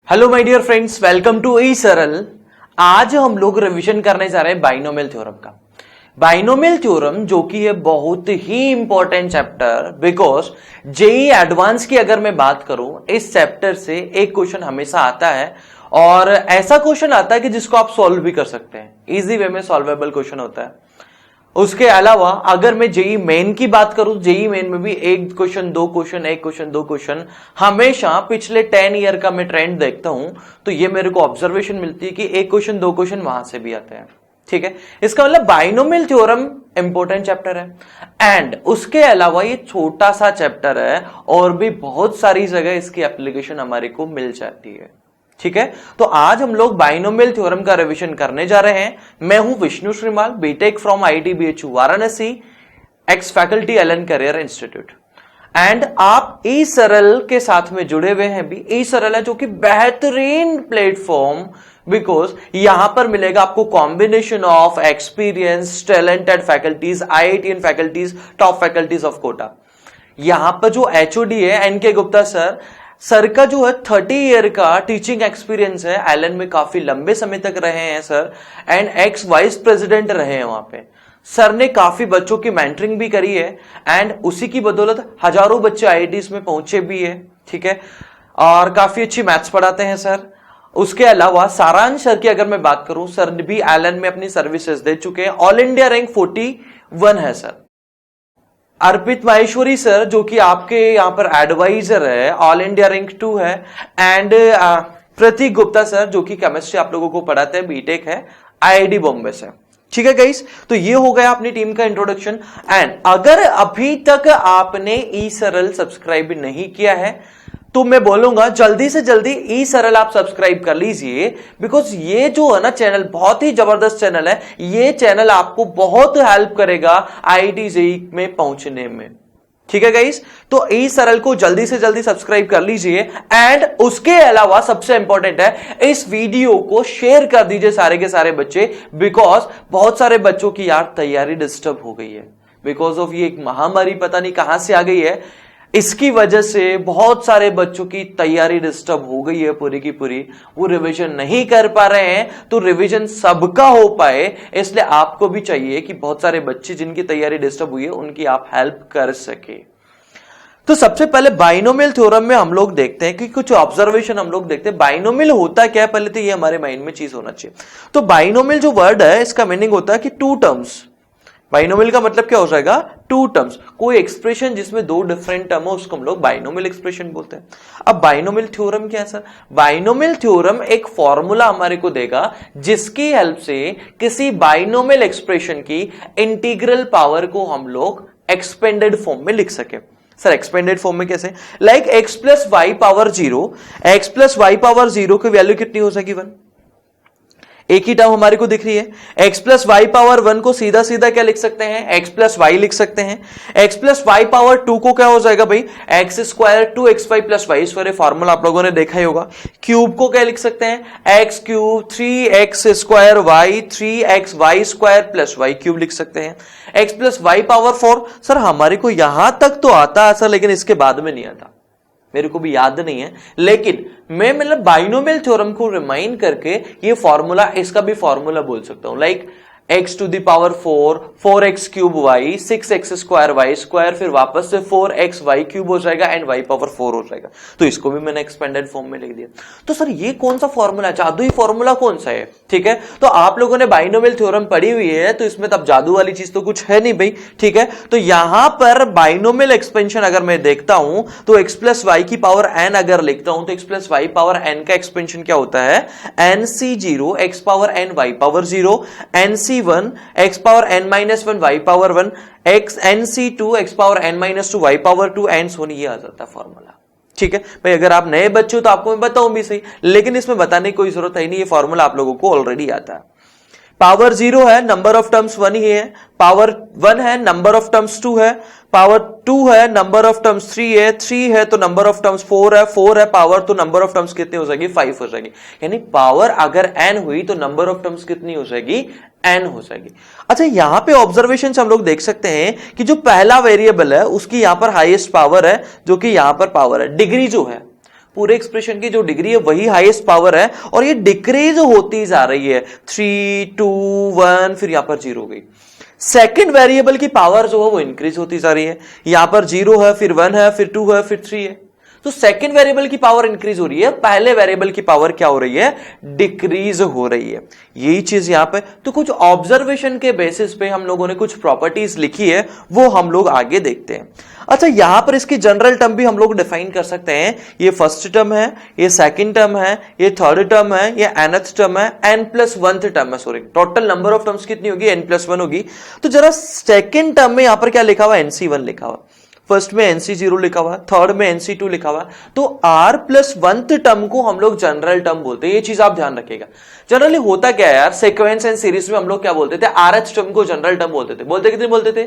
Hello my dear friends, welcome to e Saral. आज हम लोग रिवीजन करने जा रहे हैं बाइनोमियल थ्योरम का। बाइनोमियल थ्योरम जो कि है बहुत ही important chapter, because JEE advance की अगर मैं बात करूं, इस चैप्टर से एक क्वेश्चन हमेशा आता है और ऐसा क्वेश्चन आता है कि जिसको आप सॉल्व भी कर सकते हैं, इजी वे में सॉल्वेबल क्वेश्चन होता है। उसके अलावा अगर मैं जेई मेन की बात करूं, जेई मेन में भी एक क्वेश्चन दो क्वेश्चन, एक क्वेश्चन दो क्वेश्चन, हमेशा पिछले 10 ईयर का मैं ट्रेंड देखता हूं तो ये मेरे को ऑब्जर्वेशन मिलती है कि एक क्वेश्चन दो क्वेश्चन वहां से भी आते हैं। ठीक है, इसका मतलब बाइनोमियल थ्योरम इंपॉर्टेंट चैप्टर है एंड उसके अलावा ये छोटा सा चैप्टर है और भी बहुत सारी जगह इसकी एप्लीकेशन हमारे को मिल जाती है। ठीक है, तो आज हम लोग बाइनोमियल थ्योरम का रिवीजन करने जा रहे हैं। मैं हूं Vishnu Shrimal, B Tech from IIT-BHU Varanasi, ex faculty Allen career institute. And आप ई सरल के साथ में जुड़े हुए हैं भी। ई सरल है जो कि बेहतरीन प्लेटफॉर्म, बिकॉज यहां पर मिलेगा आपको combination of experience, talented faculties, IITian faculties, top faculties of Kota. यहां पर जो HOD है NK गुप्ता सर का जो है 30 ईयर का टीचिंग एक्सपीरियंस है, एलन में काफी लंबे समय तक रहे हैं sir and x vice president रहे हैं वहां पे। सर ने काफी बच्चों की मेंटरिंग भी करी है एंड उसी की बदौलत हजारों बच्चे IITs में पहुंचे भी है। ठीक है, और काफी अच्छी मैथ्स पढ़ाते हैं सर। उसके अलावा सारांश सर की अगर मैं बात करूं, सर भी एलन में अपनी सर्विसेज दे चुके हैं। ऑल इंडिया रैंक 41 है सर। अर्पित माहेश्वरी सर जो कि आपके यहां पर एडवाइजर है, ऑल इंडिया रैंक 2 है। एंड प्रतीक गुप्ता सर जो कि केमिस्ट्री आप लोगों को पढ़ाते हैं, बीटेक है, IIT बॉम्बे से। ठीक है गाइस, तो ये हो गया अपनी टीम का इंट्रोडक्शन। एंड अगर अभी तक आपने ई सरल सब्सक्राइब नहीं किया है तो मैं बोलूंगा जल्दी से जल्दी ई सरल आप सब्सक्राइब कर लीजिए, बिकॉज ये जो है ना चैनल बहुत ही जबरदस्त चैनल है। ये चैनल आपको बहुत हेल्प करेगा IIT JEE में पहुंचने में। ठीक है गाइस, तो ई सरल को जल्दी से जल्दी सब्सक्राइब कर लीजिए। एंड उसके अलावा सबसे इंपॉर्टेंट है, इस वीडियो को शेयर कर दीजिए सारे के सारे बच्चे, बिकॉज बहुत सारे बच्चों की यार तैयारी डिस्टर्ब हो गई है बिकॉज ऑफ ये एक महामारी पता नहीं कहां से आ गई है। इसकी वजह से बहुत सारे बच्चों की तैयारी डिस्टर्ब हो गई है पूरी की पूरी, वो रिवीजन नहीं कर पा रहे हैं। तो रिवीजन सबका हो पाए इसलिए आपको भी चाहिए कि बहुत सारे बच्चे जिनकी तैयारी डिस्टर्ब हुई है उनकी आप हेल्प कर सके। तो सबसे पहले बाइनोमियल थ्योरम में हम लोग देखते हैं कि कुछ ऑब्जर्वेशन हम लोग देखते हैं। बाइनोमियल होता क्या है, पहले तो ये हमारे माइंड में चीज होना चाहिए। तो बाइनोमियल जो वर्ड है इसका मीनिंग होता है कि टू टर्म्स। बाइनोमियल का मतलब क्या हो जाएगा, टू टर्म्स। कोई एक्सप्रेशन जिसमें दो डिफरेंट टर्म हो उसको हम लोग बाइनोमियल एक्सप्रेशन बोलते हैं। अब बाइनोमियल थ्योरम क्या है सर? बाइनोमियल थ्योरम एक फॉर्मूला हमारे को देगा जिसकी हेल्प से किसी बाइनोमियल एक्सप्रेशन की इंटीग्रल पावर को हम लोग एक्सपेंडेड फॉर्म में लिख सके। सर एक्सपेंडेड फॉर्म में कैसे? Like x plus y power 0, x plus y power 0 की वैल्यू कितनी हो जाएगी? 1। एक ही टर्म हमारे को दिख रही है। x प्लस वाई पावर 1 को सीधा सीधा क्या लिख सकते हैं, x प्लस वाई लिख सकते हैं। x प्लस वाई पावर 2 को क्या हो जाएगा भाई, x square 2xy plus y square. Formula आप लोगों ने देखा ही होगा। क्यूब को क्या लिख सकते हैं, x cube 3x square y 3x y square plus y cube लिख सकते हैं। x plus y power 4 sir हमारे को यहां तक तो आता है सर, लेकिन इसके बाद में नहीं आता, मेरे को भी याद नहीं है। लेकिन मैं मतलब बाइनोमियल थ्योरम को रिमाइंड करके ये फॉर्मूला, इसका भी फॉर्मूला बोल सकता हूं। Like x to the power 4, 4x cube y, 6x square y square, फिर वापस से 4x वाई क्यूब हो जाएगा एंड y पावर 4 हो जाएगा। तो इसको भी मैंने एक्सपेंडेड फॉर्म में लिख दिया। तो सर ये कौन सा फॉर्मूला, जादुई फॉर्मूला कौन सा है? ठीक है, तो आप लोगों ने बाइनोमियल थ्योरम पढ़ी हुई है तो इसमें तब जादू वाली चीज तो कुछ है नहीं भाई। ठीक है, तो यहां पर बाइनोमियल एक्सपेंशन अगर मैं देखता हूं तो x प्लस वाई की पावर n अगर लिखता हूं तो x plus y power n का एक्सपेंशन क्या होता है, nc0 x power n y power 0, nc1 x power n minus 1 y power 1, x nc2 x power n minus 2 y power 2 and so ये आ जाता है फॉर्मूला। ठीक है भाई, अगर आप नए बच्चे हो तो आपको मैं बताऊं भी सही, लेकिन इसमें बताने की कोई जरूरत है नहीं, ये फॉर्मूला आप लोगों को ऑलरेडी आता है। पावर 0 है, नंबर ऑफ टर्म्स 1 ही है। पावर 1 है, नंबर ऑफ टर्म्स 2 है। पावर 2 है, नंबर ऑफ टर्म्स 3 है। 3 है तो नंबर ऑफ टर्म्स 4 है। 4 है पावर, तो नंबर ऑफ टर्म्स कितनी हो जाएगी, 5 हो जाएगी। यानी पावर अगर n हुई तो नंबर ऑफ टर्म्स कितनी हो जाएगी, n हो जाएगी। अच्छा, यहां पे ऑब्जर्वेशन हम लोग देख सकते हैं कि जो पहला वेरिएबल है उसकी यहां पर हाईएस्ट पावर है, जो कि यहां पर पावर है। डिग्री जो है पूरे एक्सप्रेशन की जो डिग्री है वही हाईएस्ट पावर है और ये डिक्रीज होती जा रही है, 3 2 1 फिर यहां पर 0 हो गई। सेकंड वेरिएबल की पावर जो है वो इंक्रीज होती जा रही है, यहां पर 0 है, फिर 1 है, फिर 2 है, फिर 3 है। तो सेकंड वेरिएबल की पावर इंक्रीज हो रही है, पहले वेरिएबल की पावर क्या हो रही है, डिक्रीज हो रही है। यही चीज यहां पे तो कुछ ऑब्जर्वेशन के बेसिस पे हम लोगों ने कुछ प्रॉपर्टीज लिखी है, वो हम लोग आगे देखते हैं। अच्छा, यहां पर इसकी जनरल टर्म भी हम लोग डिफाइन कर सकते हैं। ये फर्स्ट टर्म है, ये सेकंड टर्म है, ये थर्ड टर्म है, ये nth टर्म है, n+1th टर्म है। Sorry, total number of terms कितनी होगी, n+1 होगी। तो जरा सेकंड टर्म में यहां पर क्या लिखा हुआ, nc1 लिखा हुआ, फर्स्ट में nc0 लिखा हुआ, थर्ड में nc2 लिखा हुआ। तो r+1th टर्म को हम लोग जनरल टर्म बोलते हैं, ये चीज आप ध्यान रखिएगा। जनरली होता क्या है यार, सीक्वेंस एंड सीरीज में हम लोग क्या बोलते थे, rth टर्म को जनरल टर्म बोलते थे। बोलते कितने बोलते थे,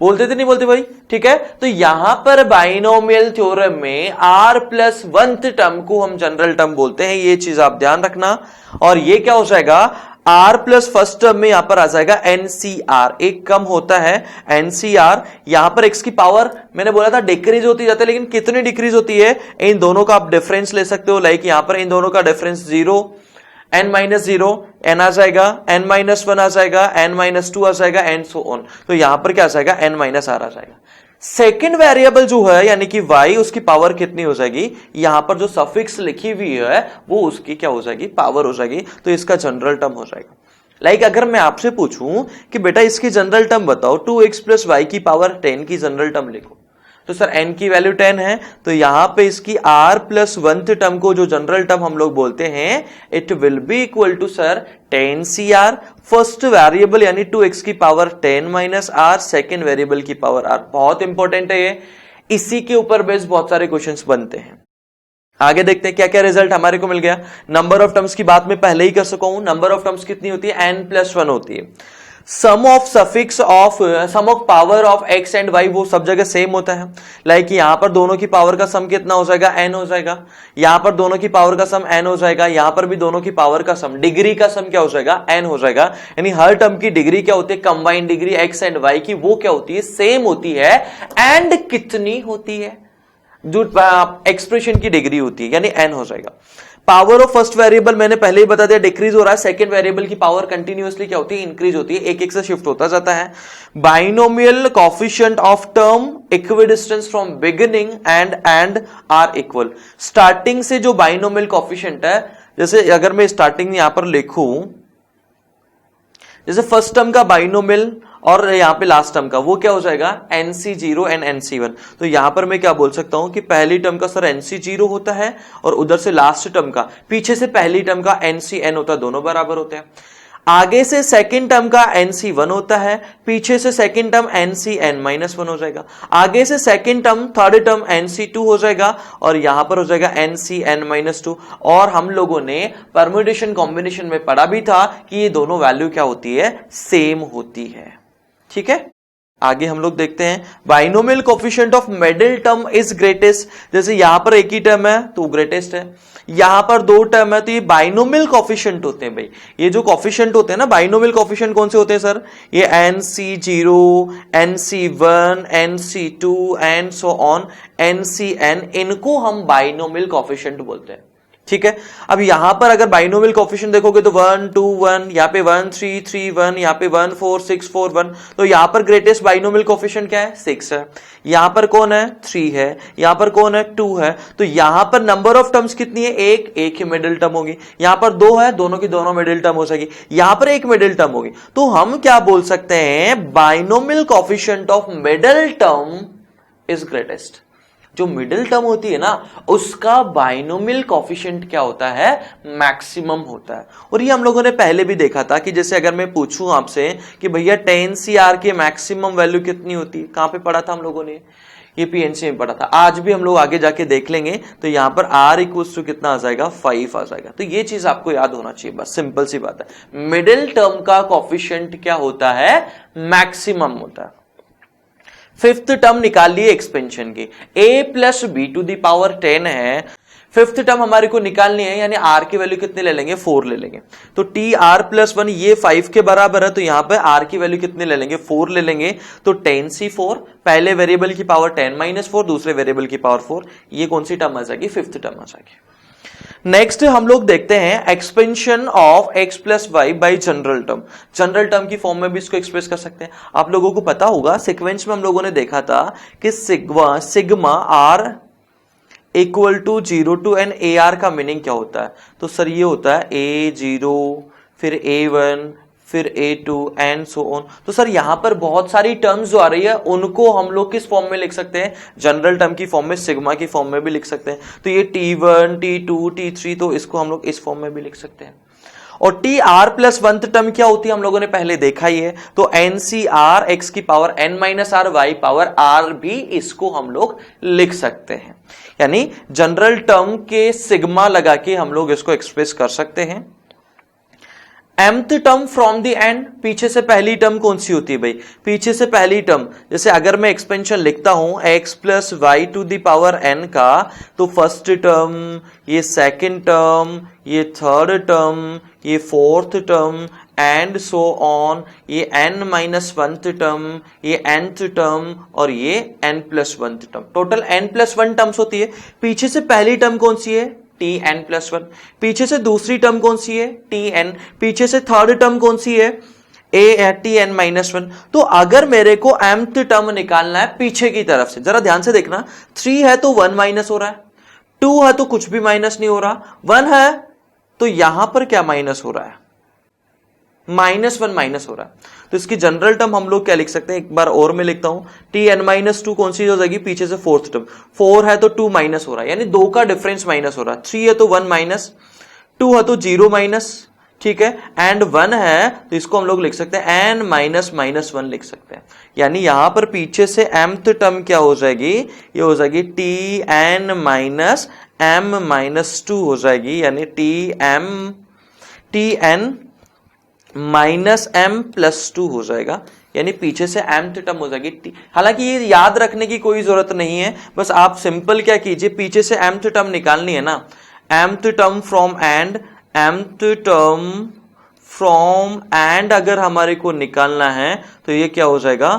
बोलते थे नहीं बोलते भाई, ठीक है। तो यहां पर बाइनोमियल थ्योरम में r+1th टर्म को हम जनरल टर्म बोलते हैं, ये चीज आप ध्यान रखना। और ये क्या हो जाएगा, r प्लस फर्स्ट टर्म में यहां पर आ जाएगा NCR, एक कम होता है NCR। यहां पर x की पावर मैंने बोला था डिक्रीज होती जाती है, लेकिन कितनी डिक्रीज होती है, इन दोनों का आप डिफरेंस ले सकते हो। लाइक यहां पर इन दोनों का डिफरेंस 0, n-0, n आ जाएगा, n-1 आ जाएगा, n-2 आ जाएगा, एंड सो ऑन। तो यहां पर क्या आ जाएगा, n-r आ जाएगा। सेकेंड वेरिएबल जो है यानी कि y, उसकी पावर कितनी हो जाएगी, यहां पर जो सफिक्स लिखी हुई है वो उसकी क्या हो जाएगी, पावर हो जाएगी। तो इसका जनरल टर्म हो जाएगा। लाइक अगर मैं आपसे पूछूं कि बेटा इसकी जनरल टर्म बताओ, 2x + y की पावर 10 की जनरल टर्म लिखो, तो सर n की वैल्यू 10 है, तो यहां पे इसकी r+1th टर्म को जो जनरल टर्म हम लोग बोलते हैं, it will be equal to sir 10CR, first variable यानी 2x की पावर 10 - r, सेकेंड वेरिएबल की पावर r। बहुत इंपॉर्टेंट है ये, इसी के ऊपर बेस बहुत सारे क्वेश्चंस बनते हैं। आगे देखते हैं क्या क्या रिजल्ट हमारे को मिल गया। नंबर ऑफ टर्म्स की बात मैं पहले ही कर सका हूं, नंबर ऑफ टर्म्स कितनी होती है, n+1 होती है। Sum of power of x and y वो सब जगह सेम होता है। लाइक यहां पर दोनों की पावर का सम कितना हो जाएगा, n हो जाएगा। यहां पर दोनों की पावर का सम n हो जाएगा, यहां पर भी दोनों की पावर का सम, डिग्री का सम क्या हो जाएगा, n हो जाएगा। यानी हर टर्म की डिग्री क्या होती है, combined degree x and y की वो क्या होती है, सेम होती है। एंड कितनी होती है, जो एक्सप्रेशन की डिग्री होती है, यानी n हो जाएगा। पावर ऑफ फर्स्ट वेरिएबल मैंने पहले ही बता दिया डिक्रीज हो रहा है, सेकंड वेरिएबल की पावर कंटिन्यूअसली क्या होती है, इंक्रीज होती है, एक एक से शिफ्ट होता जाता है। Binomial coefficient of term equidistance from beginning and are equal. Starting से जो बाइनोमियल कोएफिशिएंट है, जैसे अगर मैं स्टार्टिंग यहां पर लिखूं, जैसे फर्स्ट टर्म का बाइनोमियल और यहां पे लास्ट टर्म का वो क्या हो जाएगा, NC0 एंड NC1। तो यहां पर मैं क्या बोल सकता हूं कि पहली टर्म का सर NC0 होता है और उधर से लास्ट टर्म का, पीछे से पहली टर्म का NCN होता है, दोनों बराबर होते हैं। आगे से सेकंड टर्म का NC1 होता है, पीछे से सेकंड टर्म NCN-1 हो जाएगा। आगे से second term, third term NC2 हो जाएगा और यहां पर हो जाएगा NCN-2। और हम लोगों ने परम्यूटेशन कॉम्बिनेशन में पढ़ा भी था कि ये दोनों वैल्यू क्या होती है, सेम होती है। ठीक है, आगे हम लोग देखते हैं। Binomial coefficient of middle term is greatest. जैसे यहां पर एक ही टर्म है तो ग्रेटेस्ट है, यहां पर दो टर्म है तो ये बाइनोमियल कोएफिशिएंट होते हैं भाई। ये जो कोएफिशिएंट होते हैं ना, बाइनोमियल कोएफिशिएंट कौन से होते हैं सर, ये NC0, NC1, NC2 and so on NCN, इनको हम बाइनोमियल कोएफिशिएंट बोलते हैं। ठीक है, अब यहां पर अगर बाइनोमियल कोएफिशिएंट देखोगे तो 1 2 1, यहां पे 1 3 3 1, यहां पे 1 4 6 4 1। तो यहां पर ग्रेटेस्ट बाइनोमियल कोएफिशिएंट क्या है, 6 है। यहां पर कौन है, 3 है। यहां पर कौन है, 2 है। तो यहां पर नंबर ऑफ टर्म्स कितनी है, एक ही मिडिल टर्म होगी। यहां पर 2 है, दोनों की दोनों मिडिल टर्म हो जाएगी। यहां पर एक मिडिल टर्म होगी। तो हम क्या बोल सकते हैं, binomial coefficient of middle term is greatest. जो मिडिल टर्म होती है ना, उसका बाइनोमियल कोएफिशिएंट क्या होता है, मैक्सिमम होता है। और ये हम लोगों ने पहले भी देखा था कि जैसे अगर मैं पूछूं आपसे कि भैया 10CR की मैक्सिमम वैल्यू कितनी होती है, कहां पे पढ़ा था हम लोगों ने, ये PNC में पढ़ा था। आज भी हम लोग आगे जाके देख लेंगे। तो यहां पर R इक्वल्स टू कितना आ जाएगा, 5 आ जाएगा। तो ये चीज आपको याद होना चाहिए, बस सिंपल सी बात है। मिडिल टर्म का कोएफिशिएंट क्या होता है, मैक्सिमम होता है। फिफ्थ टर्म निकाल लिए एक्सपेंशन की, a + b to the power 10 है, फिफ्थ टर्म हमारे को निकालनी है, यानी आर की वैल्यू कितने ले लेंगे, 4 ले लेंगे। तो टी आर प्लस 1 ये 5 के बराबर है, तो यहां पे आर की वैल्यू कितने ले लेंगे, 4 ले लेंगे। तो 10c4, पहले वेरिएबल की पावर 10 - 4, दूसरे वेरिएबल की पावर 4, ये कौन सी टर्म आ जाएगी, फिफ्थ टर्म आ जाएगी। नेक्स्ट हम लोग देखते हैं expansion of x plus y by general term. General term की फॉर्म में भी इसको एक्सप्रेस कर सकते हैं। आप लोगों को पता होगा सीक्वेंस में हम लोगों ने देखा था कि sigma r equal to 0 to n a r का मीनिंग क्या होता है। तो सर ये होता है A0 फिर A1 फिर A2 एंड सो ऑन। तो सर यहां पर बहुत सारी टर्म्स जो आ रही है उनको हम लोग किस फॉर्म में लिख सकते हैं, जनरल टर्म की फॉर्म में, सिग्मा की फॉर्म में भी लिख सकते हैं। तो ये T1 T2 T3, तो इसको हम लोग इस फॉर्म में भी लिख सकते हैं। और T R plus 1th term क्या होती है हम लोगों ने पहले देखा ही है। तो NCR x की power n minus r y power r भी इसको हम लोग लिख सकते हैं। यानी जनरल टर्म के सिग्मा लगा के हम लोग इसको एक्सप्रेस कर सकते हैं। mth term from the end, पीछे से पहली टर्म कौन सी होती है भाई, पीछे से पहली टर्म, जैसे अगर मैं एक्सपेंशन लिखता हूं x plus y to the power n का, तो फर्स्ट टर्म, ये सेकंड टर्म, ये थर्ड टर्म, ये fourth term and so on, ये n माइनस 1th टर्म, ये nth टर्म और ये n plus 1th term, total n plus 1 terms होती है। पीछे से पहली टर्म कौन सी है, Tn प्लस 1, पीछे से दूसरी टर्म कौन सी है, Tn, पीछे से थर्ड टर्म कौन सी है, Tn माइनस 1। तो अगर मेरे को mth टर्म निकालना है पीछे की तरफ से, जरा ध्यान से देखना, 3 है तो 1 माइनस हो रहा है, 2 है तो कुछ भी माइनस नहीं हो रहा, 1 है तो यहां पर क्या माइनस हो रहा है, -1 माइनस हो रहा है। तो इसकी जनरल टर्म हम लोग क्या लिख सकते हैं, एक बार और मैं लिखता हूं, Tn माइनस 2 कौन सी हो जाएगी, पीछे से फोर्थ टर्म, 4 है तो 2 माइनस हो रहा है, यानी 2 का डिफरेंस माइनस हो रहा है, 3 है तो 1 माइनस, 2 है तो 0 माइनस, ठीक है, एंड 1 है तो इसको हम लोग लिख सकते हैं n माइनस माइनस 1 लिख सकते हैं। यानी यहां पर पीछे से mth टर्म क्या हो जाएगी, ये हो जाएगी Tn माइनस m माइनस 2 हो जाएगी, यानी Tn माइनस m प्लस 2 हो जाएगा, यानी पीछे से mth टर्म हो जाएगी। हालांकि ये याद रखने की कोई जरूरत नहीं है, बस आप सिंपल क्या कीजिए, पीछे से mth टर्म निकालनी है ना, mth term from and, mth term from and अगर हमारे को निकालना है तो ये क्या हो जाएगा,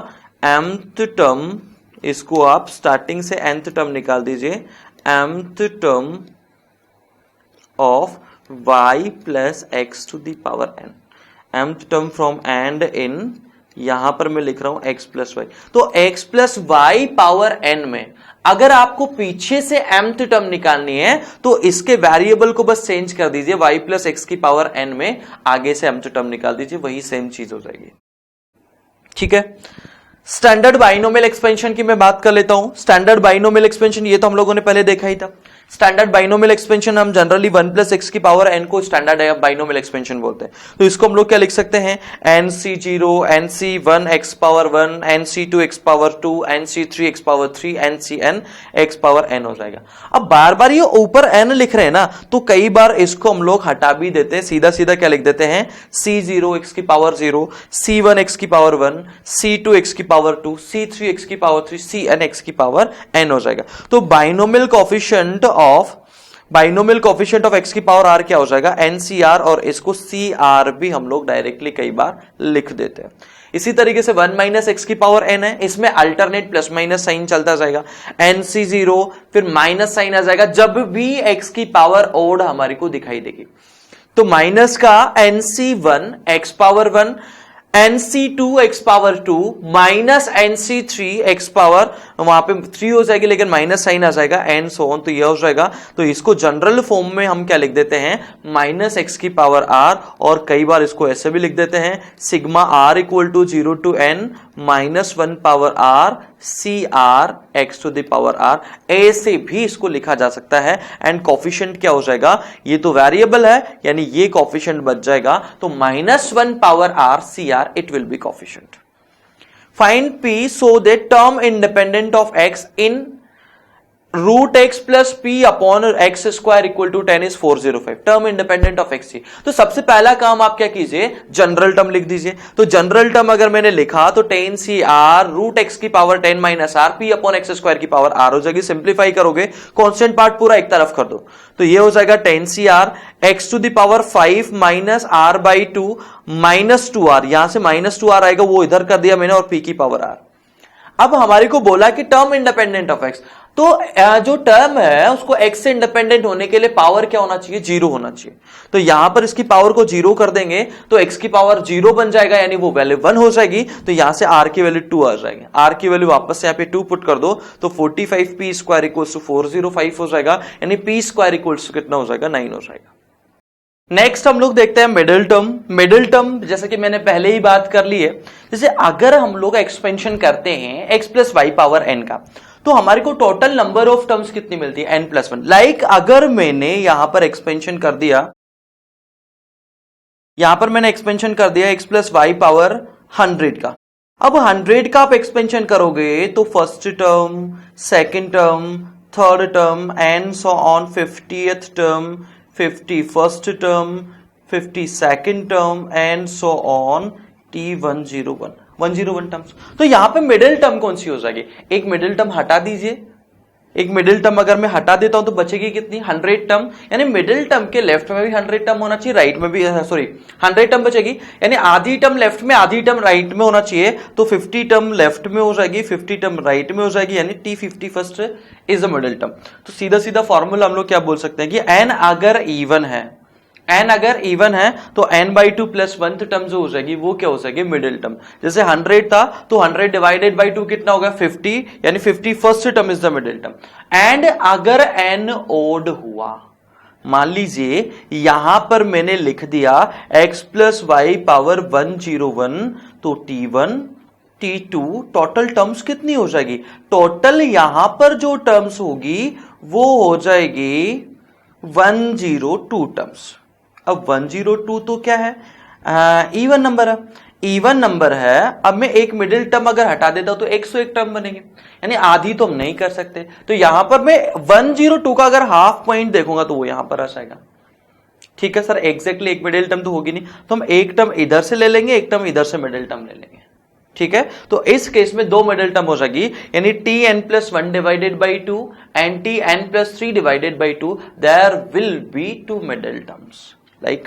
mth टर्म, इसको आप स्टार्टिंग से nth टर्म निकाल दीजिए, mth term of y plus x to the power n, mth term from end in, यहां पर मैं लिख रहा हूं x प्लस वाई। तो x plus y power n में अगर आपको पीछे से mth टर्म निकालनी है तो इसके वेरिएबल को बस चेंज कर दीजिए, y प्लस x की पावर n में आगे से mth टर्म निकाल दीजिए, वही सेम चीज हो जाएगी। ठीक है, स्टैंडर्ड बाइनोमियल एक्सपेंशन की मैं बात कर लेता हूं। स्टैंडर्ड बाइनोमियल एक्सपेंशन ये तो हम लोगों ने पहले देखा ही था। स्टैंडर्ड बाइनोमियल एक्सपेंशन हम जनरली 1 प्लस एक्स की पावर n को स्टैंडर्ड बाइनोमियल एक्सपेंशन बोलते हैं। तो इसको हम लोग क्या लिख सकते हैं, nc0 nc1 x power 1 nc2 x power 2 nc3 x power 3 ncn x power n हो जाएगा। अब बार बार ये ऊपर n लिख रहे हैं ना, तो कई बार इसको हम लोग हटा भी देते हैं, सीधा सीधा क्या लिख देते हैं, c0 x की पावर 0 c1 x की पावर 1 c2 x की पावर 2 c3 x की पावर 3 cn x की पावर n हो जाएगा। तो बाइनोमियल कोएफिशिएंट ऑफ x की पावर r क्या हो जाएगा, NCR, और इसको CR भी हम लोग डायरेक्टली कई बार लिख देते हैं। इसी तरीके से 1 माइनस एक्स की पावर n है, इसमें अल्टरनेट प्लस माइनस साइन चलता जाएगा, NC0 फिर माइनस साइन आ जाएगा जब भी x की पावर ओड हमारे को दिखाई देगी। तो माइनस का NC1 x power 1 NC2 x power 2 minus NC3 x power, वहां पे 3 हो जाएगी लेकिन माइनस साइन आ जाएगा एंड सो ऑन, तो यह हो जाएगा। तो इसको जनरल फॉर्म में हम क्या लिख देते हैं, माइनस एक्स की पावर r, और कई बार इसको ऐसे भी लिख देते हैं, sigma r equal to 0 to n minus 1 power r CR x to the power r, ऐसे भी इसको लिखा जा सकता है। एंड कोफिशिएंट क्या हो जाएगा, ये तो वेरिएबल है यानी ये कोफिशिएंट बच जाएगा, तो -1 power r CR it will be coefficient. Find P so that term independent of x in root x plus p upon x square equal to 10 is 405, term independent of x. तो सबसे पहला काम आप क्या कीजिए, जनरल टर्म लिख दीजिए। तो जनरल टर्म अगर मैंने लिखा तो 10 सी आर रूट एक्स की power 10 minus R P upon x square की पावर आर हो जाएगी। सिंप्लीफाई करोगे, कांस्टेंट पार्ट पूरा एक तरफ कर दो, तो ये हो जाएगा 10 C r x to the power 5 minus r by 2 minus 2 r, यहां से माइनस 2 आर आएगा, वो इधर कर दिया मैंने, और पी की पावर आर। अब हमारे को बोला कि टर्म इंडिपेंडेंट ऑफ एक्स, तो जो टर्म है उसको एक्स से इंडिपेंडेंट होने के लिए पावर क्या होना चाहिए, जीरो होना चाहिए। तो यहां पर इसकी पावर को जीरो कर देंगे तो एक्स की पावर जीरो बन जाएगा, यानी वो वैल्यू 1 हो जाएगी। तो यहां से आर की वैल्यू 2 आ जाएगी, आर की वैल्यू वापस से यहां पे 2 पुट कर दो तो 45 पी स्क्वायर इक्वल्स टू 405 हो जाएगा, यानी पी स्क्वायर इक्वल्स टू कितना हो जाएगा, 9 हो जाएगा। नेक्स्ट हम लोग देखते हैं मिडिल टर्म। मिडिल टर्म जैसे कि मैंने पहले ही बात कर ली है, जैसे अगर हम लोग एक्सपेंशन करते हैं x plus y power n का, तो हमारे को टोटल नंबर ऑफ टर्म्स कितनी मिलती है, एन प्लस वन। लाइक अगर मैंने यहां पर एक्सपेंशन कर दिया, यहां पर मैंने एक्सपेंशन कर दिया एक्स प्लस वाई पावर 100 का। अब 100 का आप एक्सपेंशन करोगे तो first term, second term, third term and so on 50th term, 51st term, 52nd term and so on T101 101 terms. तो यहां पे मिडिल टर्म कौन सी हो जाएगी, एक मिडिल टर्म हटा दीजिए, एक मिडिल टर्म अगर मैं हटा देता हूं तो बचेगी कितनी, 100 टर्म, यानी मिडिल टर्म के लेफ्ट में भी 100 टर्म होना चाहिए, राइट में भी, सॉरी 100 टर्म बचेगी, यानी आधी टर्म लेफ्ट में आधी टर्म राइट में होना चाहिए। तो 50 टर्म लेफ्ट में हो जाएगी, 50 टर्म राइट में हो जाएगी, यानी T51st is the middle term. तो सीधा सीधा फॉर्मूला हम लोग क्या बोल सकते हैं कि एन अगर इवन है, एन अगर इवन है तो एन बाई 2 प्लस 1 टर्म जो हो जाएगी वो क्या हो जाएगी, मिडिल टर्म। जैसे 100 था तो 100 डिवाइडेड बाई 2 कितना होगा, 50, यानी 51st term is the middle term. And अगर एन ओड हुआ, मान लीजिए यहां पर मैंने लिख दिया x प्लस वाई पावर 101, तो T1 T2 टोटल टर्म्स कितनी हो जाएगी, टोटल यहां पर जो टर्म्स होगी वो हो जाएगी 102 टर्म्स। अब 102 तो क्या है, इवन नंबर है, इवन नंबर है। अब मैं एक मिडिल टर्म अगर हटा देता हूं तो 101 टर्म बनेंगे, यानी आधी तो हम नहीं कर सकते। तो यहां पर मैं 102 का अगर हाफ पॉइंट देखूंगा तो वो यहां पर आ जाएगा। ठीक है सर, एग्जैक्टली एक मिडिल टर्म तो होगी नहीं, तो हम एक टर्म इधर से ले लेंगे, एक टर्म इधर से मिडिल टर्म ले लेंगे। ठीक है, तो इस केस में दो मिडिल टर्म हो जाएगी, यानी Tn+1 divided by 2 and Tn+3 divided by 2, there will be 2 middle terms. Like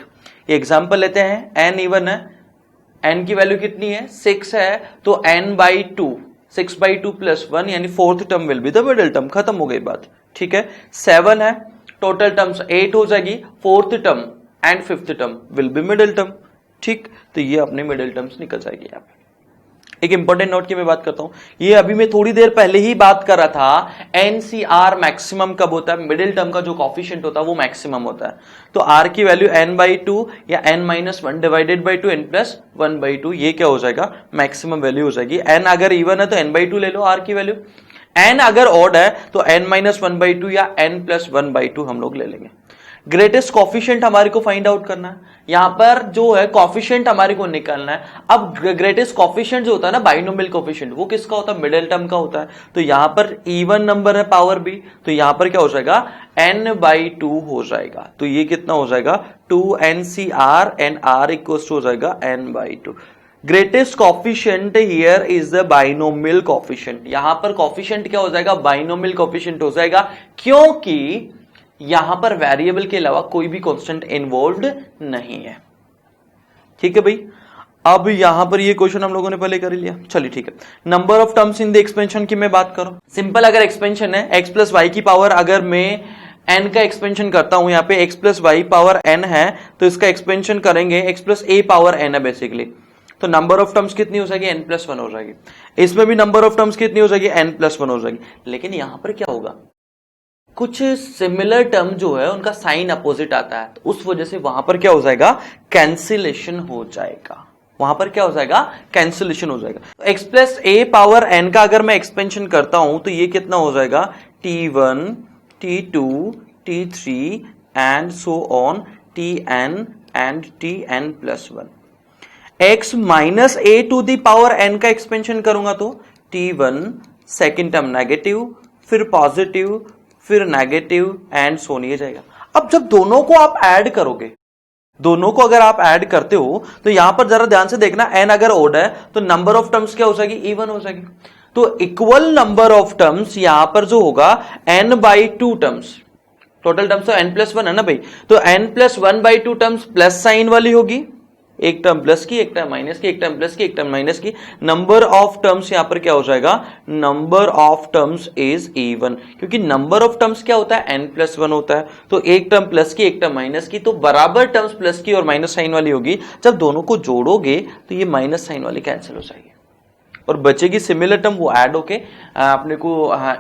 ये एग्जांपल लेते हैं, n इवन है, n की वैल्यू कितनी है, 6 है, तो n बाई 2, 6 बाई 2 प्लस 1, यानी fourth term will be the middle term. खत्म हो गई बात। ठीक है, 7 है, टोटल टर्म्स 8 हो जाएगी, fourth term and fifth term will be middle term. ठीक, तो ये अपने मिडिल टर्म्स निकल जाएगी यहाँ पे। एक इंपॉर्टेंट नोट की मैं बात करता हूं, ये अभी मैं थोड़ी देर पहले ही बात कर रहा था, एनसीआर मैक्सिमम कब होता है, मिडिल टर्म का जो कॉफिशिएंट होता है वो मैक्सिमम होता है। तो आर की वैल्यू n बाई 2 या n-1 divided by 2 n+1 by 2, ये क्या हो जाएगा, मैक्सिमम वैल्यू हो जाएगी। n अगर इवन है तो n बाई 2 ले लो आर की वैल्यू, n अगर ऑड है तो n-1 बाई 2 या n+1 बाई 2 हम लोग ले लेंगे। ग्रेटेस्ट कॉफिशिएंट हमारे को फाइंड आउट करना है, यहां पर जो है कॉफिशिएंट हमारे को निकालना है। अब ग्रेटेस्ट कॉफिशिएंट जो होता है ना, बाइनोमियल कॉफिशिएंट, वो किसका होता है, मिडिल टर्म का होता है। तो यहां पर इवन नंबर है पावर बी, तो यहां पर क्या हो जाएगा, n बाई 2 हो जाएगा। तो ये कितना हो जाएगा, 2NCR and r equals to हो जाएगा n by 2। Greatest coefficient here is the binomial coefficient, यहां पर कॉफिशिएंट क्या हो जाएगा, बाइनोमियल कॉफिशिएंट हो जाएगा, क्योंकि यहां पर वेरिएबल के अलावा कोई भी कांस्टेंट इन्वॉल्व्ड नहीं है। ठीक है भाई, अब यहां पर ये क्वेश्चन हम लोगों ने पहले कर लिया। चलिए ठीक है, number of terms in the expansion की मैं बात करूं, सिंपल अगर एक्सपेंशन है x प्लस वाई की पावर, अगर मैं n का एक्सपेंशन करता हूं, यहां पे x plus y power n है तो इसका एक्सपेंशन करेंगे x plus a power n है बेसिकली, तो नंबर ऑफ टर्म्स कितनी हो जाएगी, n+1 हो जाएगी। इसमें भी नंबर ऑफ टर्म्स कितनी हो जाएगी, n+1 हो जाएगी। लेकिन यहां पर क्या होगा, कुछ सिमिलर टर्म जो है उनका साइन अपोजिट आता है, तो उस वजह से वहां पर क्या हो जाएगा, कैंसिलेशन हो जाएगा। वहां पर क्या हो जाएगा, कैंसिलेशन हो जाएगा। तो x plus a power n का अगर मैं एक्सपेंशन करता हूं तो ये कितना हो जाएगा, T1 T2 T3 and so on Tn and Tn+1। x minus a to the power n का एक्सपेंशन करूंगा तो T1 सेकेंड टर्म नेगेटिव, फिर पॉजिटिव, फिर नेगेटिव एंड सो नहीं जाएगा। अब जब दोनों को आप ऐड करोगे, दोनों को अगर आप ऐड करते हो तो यहां पर जरा ध्यान से देखना, n अगर ओड है तो नंबर ऑफ टर्म्स क्या हो जाएगी, इवन हो जाएगी। तो इक्वल नंबर ऑफ टर्म्स यहां पर जो होगा n/2 टर्म्स, टोटल टर्म्स तो n+1 है ना भाई, तो n+1/2 टर्म्स प्लस साइन वाली होगी, एक टर्म प्लस की, एक टर्म माइनस की, एक टर्म प्लस की, एक टर्म माइनस की। नंबर ऑफ टर्म्स यहां पर क्या हो जाएगा, number of terms is even, क्योंकि नंबर ऑफ टर्म्स क्या होता है, n+1 होता है। तो एक टर्म प्लस की, एक टर्म माइनस की, तो बराबर टर्म्स प्लस की और माइनस साइन वाली होगी। जब दोनों को जोड़ोगे तो ये माइनस साइन वाली कैंसिल हो जाएगी और बचेगी सिमिलर टर्म, वो ऐड होके अपने को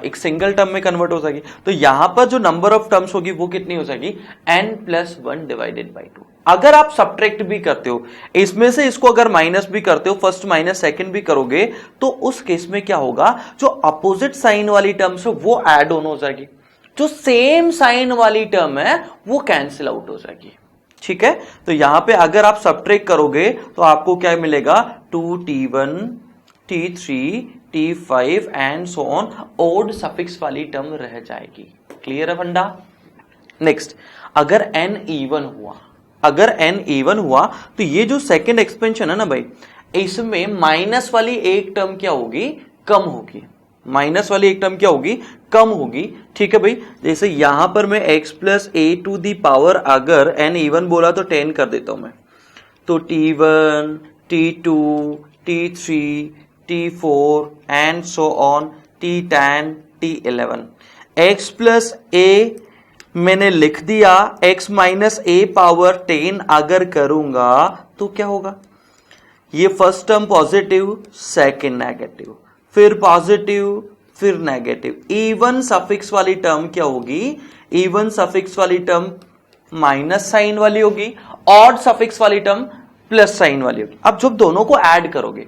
एक सिंगल टर्म में कन्वर्ट हो जाएगी। तो यहां पर जो नंबर ऑफ टर्म्स होगी वो कितनी हो जाएगी, n+1 डिवाइडेड बाई 2। अगर आप सब्ट्रैक्ट भी करते हो, इसमें से इसको अगर माइनस भी करते हो, फर्स्ट माइनस सेकंड भी करोगे, तो उस केस में क्या होगा, जो अपोजिट साइन वाली टर्म्स है वो ऐड ऑन हो जाएगी, जो सेम साइन वाली टर्म है वो कैंसिल आउट हो जाएगी। ठीक है, तो यहां पे अगर आप सब्ट्रैक्ट करोगे तो आपको क्या मिलेगा, 2t1 t3 t5 and so on, odd suffix वाली टर्म रह जाएगी। क्लियर है फंडा। नेक्स्ट, अगर n इवन हुआ, अगर n इवन हुआ तो ये जो सेकंड एक्सपेंशन है ना भाई, इसमें माइनस वाली एक टर्म क्या होगी, कम होगी, माइनस वाली एक टर्म क्या होगी, कम होगी। ठीक है भाई, जैसे यहां पर मैं x+a⁴ अगर n इवन बोला तो 10 कर देता हूं मैं, तो t1 t2 t3 t4 and so on t10 t11। x+a मैंने लिख दिया, x-a⁻10 अगर करूंगा तो क्या होगा, ये first term positive, second negative, फिर पॉजिटिव, फिर नेगेटिव। इवन सफिक्स वाली टर्म क्या होगी, इवन सफिक्स वाली टर्म माइनस साइन वाली होगी, ऑड सफिक्स वाली टर्म प्लस साइन वाली होगी। अब जब दोनों को ऐड करोगे,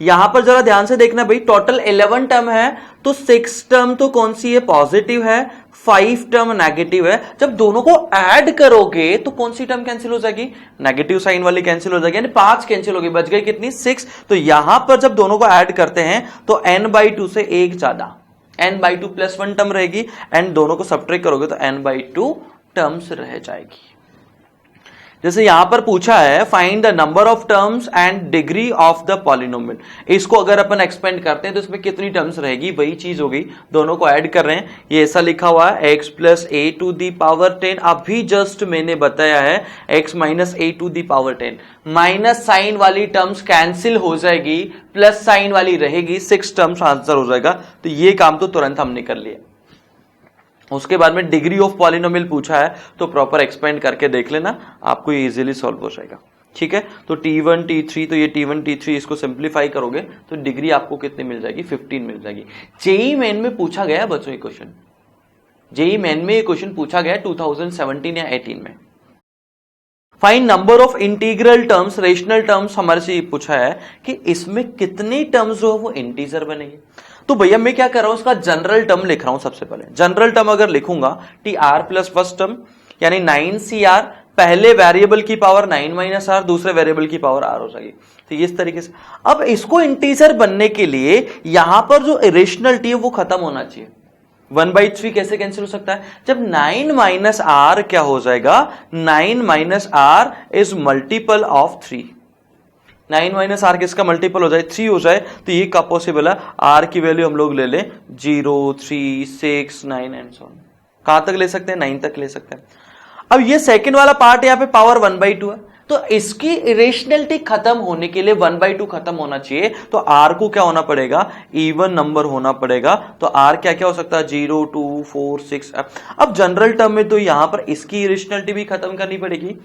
यहां पर जरा ध्यान से देखना भाई, टोटल 11 टर्म है, तो 6 टर्म तो कौन सी है, पॉजिटिव है, 5 टर्म नेगेटिव है। जब दोनों को ऐड करोगे तो कौन सी टर्म कैंसिल हो जाएगी, नेगेटिव साइन वाली कैंसिल हो जाएगी, यानी 5 कैंसिल हो गई, बच गई कितनी, 6। तो यहां पर जब दोनों को ऐड करते हैं तो n/2 से एक ज्यादा, n/2 + 1 टर्म रहेगी, एंड दोनों को सब्ट्रैक्ट करोगे तो n/2 टर्म्स रह जाएगी। जैसे यहां पर पूछा है, find the number of terms and degree of the polynomial, इसको अगर अपन एक्सपेंड करते हैं तो इसमें कितनी टर्म्स रहेगी, वही चीज हो गई, दोनों को ऐड कर रहे हैं। ये ऐसा लिखा हुआ है x+a⁻10, अभी जस्ट मैंने बताया है x-a⁻10, माइनस साइन वाली टर्म्स कैंसिल हो जाएगी, प्लस साइन वाली रहेगी, 6 टर्म्स आंसर हो जाएगा। तो ये काम तो तुरंत हमने कर लिया। उसके बाद में डिग्री ऑफ पॉलिनोमियल पूछा है तो प्रॉपर एक्सपेंड करके देख लेना, आपको ये इजीली सॉल्व हो जाएगा। ठीक है, तो t1 t3, तो ये t1 t3 इसको सिंप्लीफाई करोगे तो डिग्री आपको कितनी मिल जाएगी, 15 मिल जाएगी। जेईई मेन में पूछा गया बच्चों ये क्वेश्चन, जेईई मेन में ये क्वेश्चन पूछा गया 2017 या 18 में। Find number of integral terms, rational terms हमारे से पूछा है कि इसमें कितने टर्म्स जो है वो इंटीजर बनेंगे। तो भैया मैं क्या कर रहा हूं, इसका जनरल टर्म लिख रहा हूं। सबसे पहले जनरल टर्म अगर लिखूंगा tr प्लस फर्स्ट टर्म यानी 9cr, पहले वेरिएबल की पावर 9 - r, दूसरे वेरिएबल की पावर r हो जाएगी। तो इस तरीके से अब इसको इंटीजर बनने के लिए यहां पर जो इरेशनलिटी है वो खत्म होना चाहिए। 1/3 कैसे कैंसिल हो सकता है, जब 9 - r क्या हो जाएगा, 9 - r is multiple of 3। 9 - r किसका मल्टीपल हो जाए, 3 हो जाए, तो ये कब पॉसिबल है, r की वैल्यू हम लोग ले लें 0, 3, 6, 9 एंड सो ऑन। कहां तक ले सकते हैं, 9 तक ले सकते हैं। अब ये सेकंड वाला पार्ट यहाँ पे पावर 1/2 है, तो इसकी इरेशनलिटी खत्म होने के लिए 1/2 खत्म होना चाहिए, तो r को क्या होना पड़ेगा, इवन नंबर होना पड़ेगा। तो r क्या क्या हो सकता है, 0, 2, 4, 6। अब जनरल टर्म में तो यहां पर इसकी इरेशनलिटी भी खत्म करनी पड़ेगी,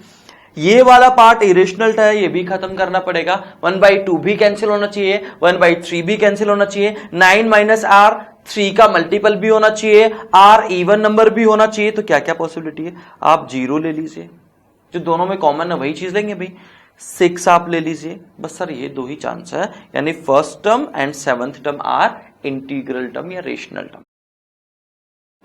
ये वाला पार्ट इरेशनल है, ये भी खत्म करना पड़ेगा। 1/2 भी कैंसिल होना चाहिए, 1/3 भी कैंसिल होना चाहिए, 9 - r 3 का मल्टीपल भी होना चाहिए, r इवन नंबर भी होना चाहिए। तो क्या क्या पॉसिबिलिटी है, आप 0 ले लीजिए, जो दोनों में कॉमन है वही चीज लेंगे भाई, 6 आप ले लीजिए, बस सर ये 2 ही चांस है, यानी first term and 7th term are integral term या rational term.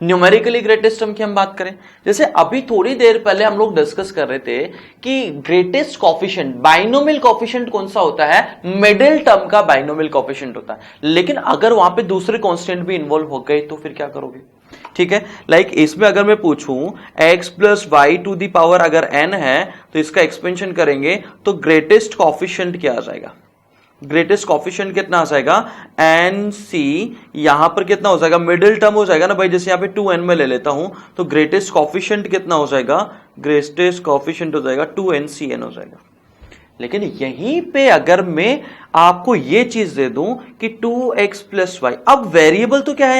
Numerically greatest term की हम बात करें, जैसे अभी थोड़ी देर पहले हम लोग डिस्कस कर रहे थे कि ग्रेटेस्ट कोफिशिएंट, बाइनोमियल कोफिशिएंट कौन सा होता है, मिडिल टर्म का बाइनोमियल कोफिशिएंट होता है। लेकिन अगर वहां पे दूसरे कांस्टेंट भी इन्वॉल्व हो गए तो फिर क्या करोगे, ठीक है, लाइक इसमें अगर मैं पूछूं x plus y to the power अगर n है तो इसका एक्सपेंशन करेंगे तो ग्रेटेस्ट कॉफिशिएंट क्या आ जाएगा, ग्रेटेस्ट कॉफिशिएंट कितना आ जाएगा एन सी, यहां पर कितना हो जाएगा मिडिल टर्म हो जाएगा ना भाई, जैसे यहां पे 2n में ले लेता हूं तो ग्रेटेस्ट कॉफिशिएंट कितना हो जाएगा, ग्रेटेस्ट कॉफिशिएंट हो जाएगा 2nCn हो जाएगा। लेकिन यहीं पे अगर मैं आपको ये चीज दे दूं कि 2x प्लस वाई, अब वेरिएबल तो क्या है